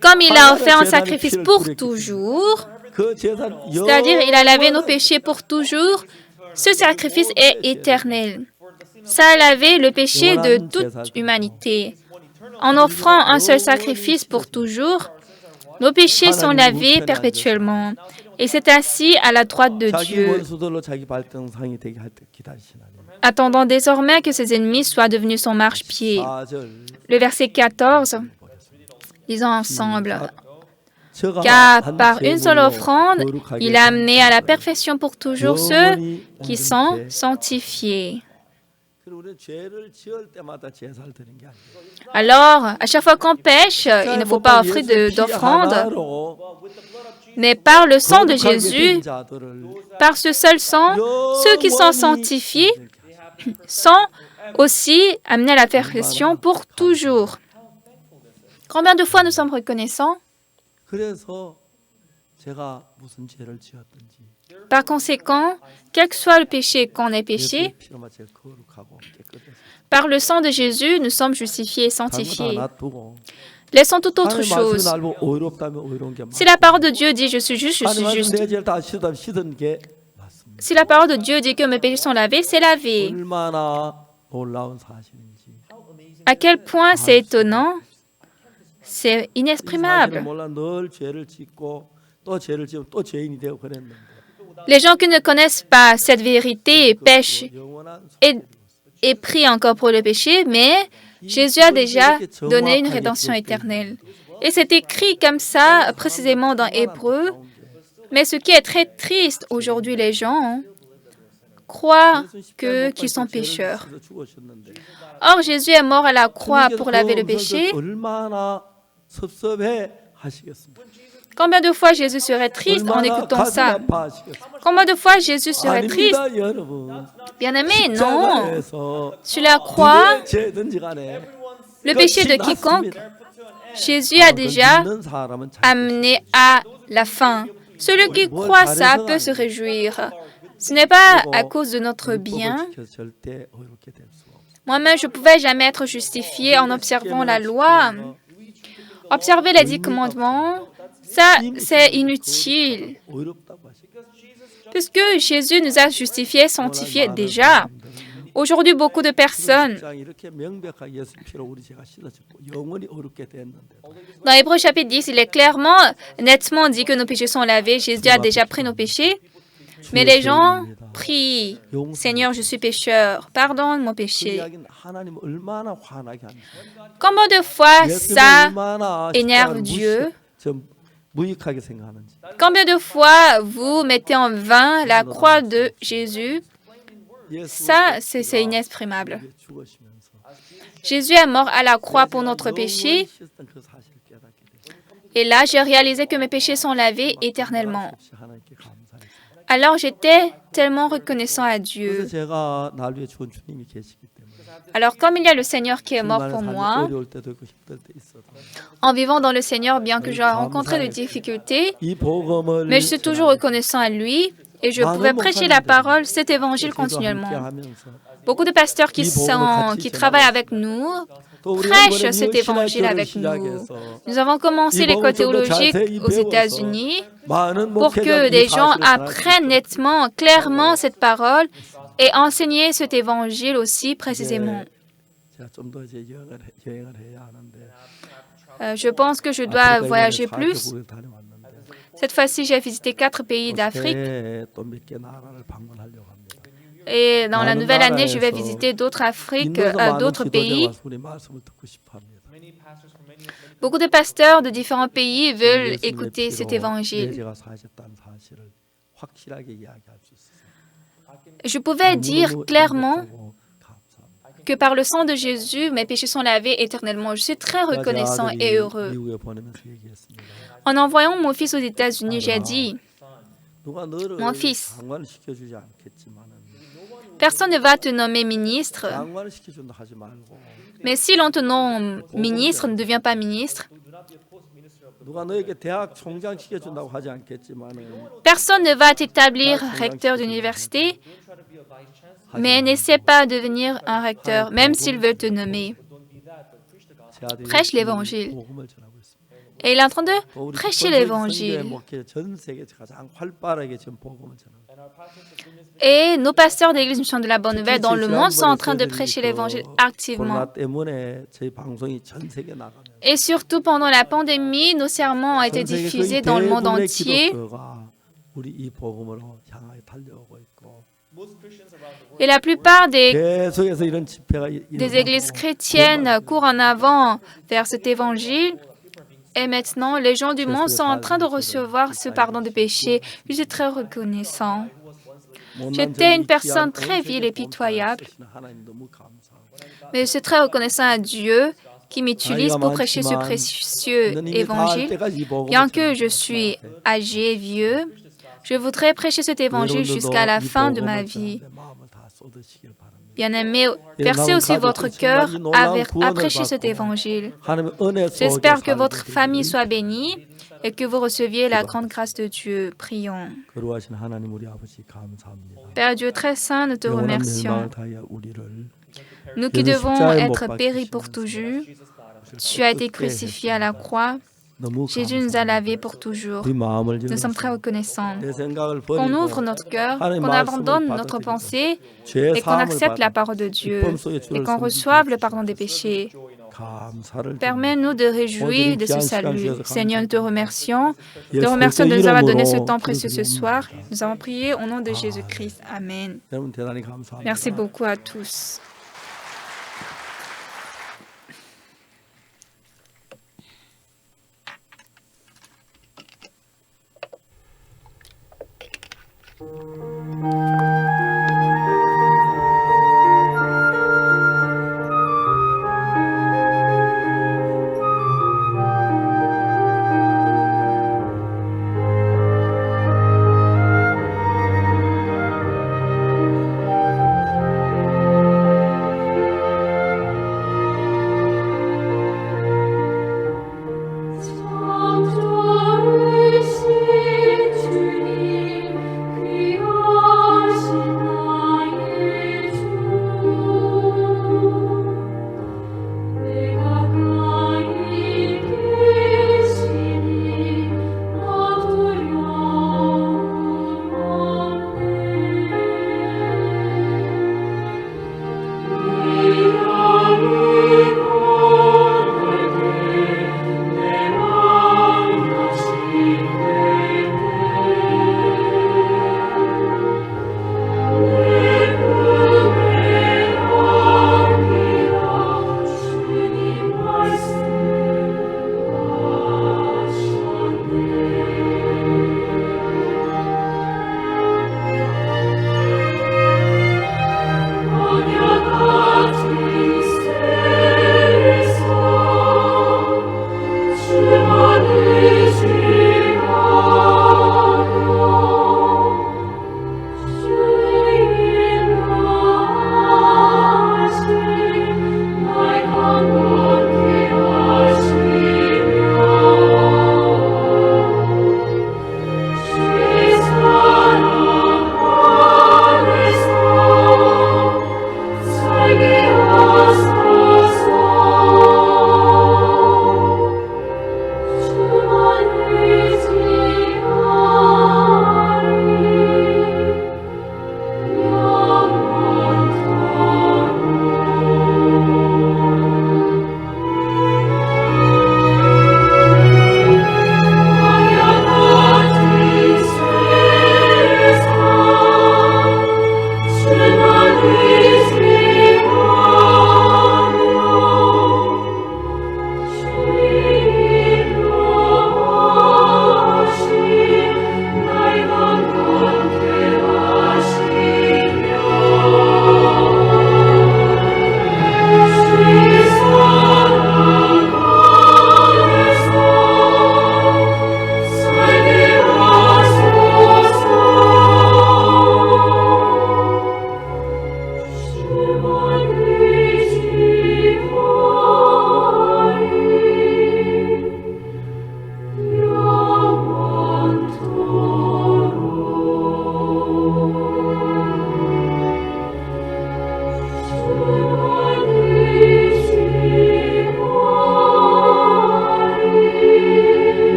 comme il a offert un sacrifice pour toujours, 그 제사는 c'est-à-dire il a lavé nos 영원한 péchés pour toujours, ce sacrifice est éternel. Ça a lavé le péché de toute humanité. En offrant un seul sacrifice pour toujours, nos péchés sont lavés perpétuellement. Et c'est ainsi à la droite de 자기 Dieu, 원수들로 자기 발등상이 되게 할 때 기다리시나니. attendant désormais que ses ennemis soient devenus son marchepied. 4절 Le verset 14, lisons ensemble. 저가 Car 한 par une seule 제물로 offrande, 거룩하게 il a amené à la perfection pour toujours ceux 영원히 qui sont 온전케. sanctifiés. 그리고 우리는 죄를 지을 때마다 제사를 드리는 게 아니에요. Alors, à chaque fois qu'on pêche, il ne faut pas offrir d'offrande, mais par le sang de Jésus, par ce seul sang, ceux qui sont sanctifiés sont aussi amenés à la perfection pour toujours. Combien de fois nous sommes reconnaissants? 그래서 제가 무슨 죄를 지었든지 Par conséquent, quel que soit le péché qu'on ait péché, 예수의 피로만 제가 거룩하고 깨끗해서 par le sang de Jésus, nous sommes justifiés et 잘못 sanctifiés. 안 놔두고 Laissons toute autre 하나님 말씀이 chose. 날 보고 의롭다면 의로운 게 Si la parole de Dieu dit je suis juste, je 하나님 suis 말씀 juste. 내 죄를 다 씻은 게 맞습니다. Si la parole de Dieu dit que mes péchés sont lavés, c'est lavé. 얼마나 놀라운 사실인지 À quel point c'est étonnant, c'est 이 사실을 inexprimable. 몰라 늘 죄를 짓고 또 죄를 지으면 또 죄인이 되고 그랬는데 Les gens qui ne connaissent pas cette vérité pêchent 영원한 et prient encore pour le péché, mais Jésus a déjà donné une rédemption éternelle. Et c'est écrit comme ça précisément dans Hébreu. Mais ce qui est très triste aujourd'hui, les gens croient qu'ils sont pécheurs. Or, Jésus est mort à la croix pour laver le péché. 얼마나 섭섭해 하시겠습니까? Combien de fois Jésus serait triste en écoutant 가슴 ça? 아파하시겠습니까? Combien de fois Jésus serait triste? 아닙니다, 여러분. Bien-aimé, non. 십자가에서 Sur la croix, 누구의 죄든지 간에 le péché de 끝이 quiconque, 났습니다. Jésus a 그걸 déjà 믿는 사람은 잘 amené à la fin. Celui qui croit ça peut se réjouir. Ce n'est pas à cause de notre bien. 율법을 지켜서 절대 의롭게 될 수가 없어요. Moi-même, je ne pouvais jamais être justifié en observant la loi. Observer les 10 commandements, ça, c'est inutile. 의롭다고 하시고 Puisque Jésus nous a justifiés, sanctifiés déjà. Aujourd'hui, beaucoup de personnes, 십장이 이렇게 명백하게 예수 피로 우리 죄가 씻어졌고 영원히 어렵게 됐는데 dans Hébreux chapitre 10, il est clairement, nettement dit que nos péchés sont lavés. Jésus a déjà pris nos péchés. Mais les gens prient, Seigneur, je suis pécheur, pardonne mon 그 péché. 이야기는 하나님 얼마나 화나게 하는지 Combien de fois 예수님을 ça 얼마나 énerve 십자가를 Dieu? 무익하게 생각하는지 Combien de fois vous mettez en vain la croix de Jésus? Ça, c'est inexprimable. 예수님이 죽으시면서 Jésus est mort à la croix pour notre péché. 씻었던 그 사실을 깨닫게 됐어요. Et là, j'ai réalisé que mes péchés sont lavés éternellement. 없이 하나님께 감사했어요. Alors, j'étais tellement reconnaissant à 그래서 Dieu. 제가 날 위해 죽은 주님이 계시기 때문에 Alors, comme il y a le Seigneur qui est mort 중간에 pour 삶이 moi, 어려울 때도 있고 힘들 때 있어도 en vivant dans le Seigneur, bien que j'ai rencontré des difficultés, 이 복음을 mais je suis toujours reconnaissant à lui et je pouvais prêcher la parole, cet évangile continuellement. Beaucoup de pasteurs qui travaillent avec nous prêchent cet évangile avec nous. Nous avons commencé l'école théologique aux États-Unis pour que des gens apprennent nettement, clairement cette parole et enseigner cet évangile aussi précisément. 제가 좀 더 이제 여행을 해야 하는데 Je pense que je dois 아프리카 voyager 이번에 plus. 4개국을 다녀왔는데 Cette fois-ci, j'ai visité 4 pays d'Afrique. 또몇 개 나라를 방문하려고 합니다. Et dans la 많은 nouvelle année, je vais 나라에서 visiter d'autres Afriques, 인도에서 많은 d'autres pays. 지도자가 우리 말씀을 듣고 싶어합니다. Beaucoup de pasteurs de différents pays veulent 예수님의 écouter cet 피로 évangile. 내재가 사셨다는 사실을 확실하게 이야기할 수 있어요. Je pouvais dire 너무너무 clairement 행복하고 감사합니다. que par le sang de Jésus, mes péchés sont lavés éternellement. Je suis très reconnaissant et heureux. 미국에 보내면서 얘기했습니다. En envoyant mon fils aux États-Unis, j'ai dit, 누가 너를 Mon fils. 장관을 시켜주지 않겠지만은 personne ne va te nommer ministre, 장관을 시켜준다 하지 말고 mais si l'on te nomme ministre, ne deviens pas ministre. 누가 너에게 대학 총장 시켜준다고 하지 않겠지만은 Personne ne va t'établir recteur d'université, mais n'essaie pas de devenir un recteur, même s'ils veulent te nommer. 제 아들이 Prêche l'évangile. 복음을 전하고 있습니다. Et il est en train de 우리 prêcher 성교회 l'évangile. 목회 전 세계 가장 활발하게 지금 복음을 전하고 Et nos pasteurs d'église Mission de la Bonne Nouvelle dans le monde sont en train de prêcher l'évangile activement. 코로나 때문에 저희 방송이 전 세계 나가면 Et surtout pendant la pandémie, nos sermons ont été 전 세계 diffusés 거의 dans le monde 대부분의 entier. 기독교가 우리 이 복음으로 향하여 달려오고 있고 Et la plupart 계속해서 이런 집회가 des églises chrétiennes courent en avant vers cet évangile. Et maintenant, les gens du monde sont en train de recevoir ce pardon de péché. Je suis très reconnaissant. J'étais une personne très vile et pitoyable, mais je suis très reconnaissant à Dieu qui m'utilise pour prêcher ce précieux évangile. Bien que je suis âgé et vieux, je voudrais prêcher cet évangile jusqu'à la fin de ma vie. Bien-aimés, percez aussi votre cœur à prêcher cet évangile. J'espère que votre famille soit bénie et que vous receviez la grande grâce de Dieu. Prions. 거룩하신 하나님 우리 아버지 감사합니다. Père Dieu très saint, nous te 영원한 remercions. 멸망을 다하여 우리를 Nous qui devons être péris pour toujours, tu as été crucifié à la croix. 너무 Jésus nous a lavés pour toujours. 우리 마음을 Nous sommes très reconnaissants. 내 생각을 Qu'on 버리고 ouvre notre cœur, 하나님 qu'on abandonne 말씀을 notre 받아들이고 pensée 죄 et qu'on 사함을 accepte la 받아 parole de Dieu 기쁨 속에 et 주를 qu'on reçoive le pardon des péchés. 감사를 Permets-nous de réjouir de ce salut. Seigneur, nous te remercions. Nous te remercions de nous avoir donné ce temps précieux ce soir. Nous avons prié au nom de Jésus-Christ. Amen. 여러분 대단히 감사합니다. Merci beaucoup à tous.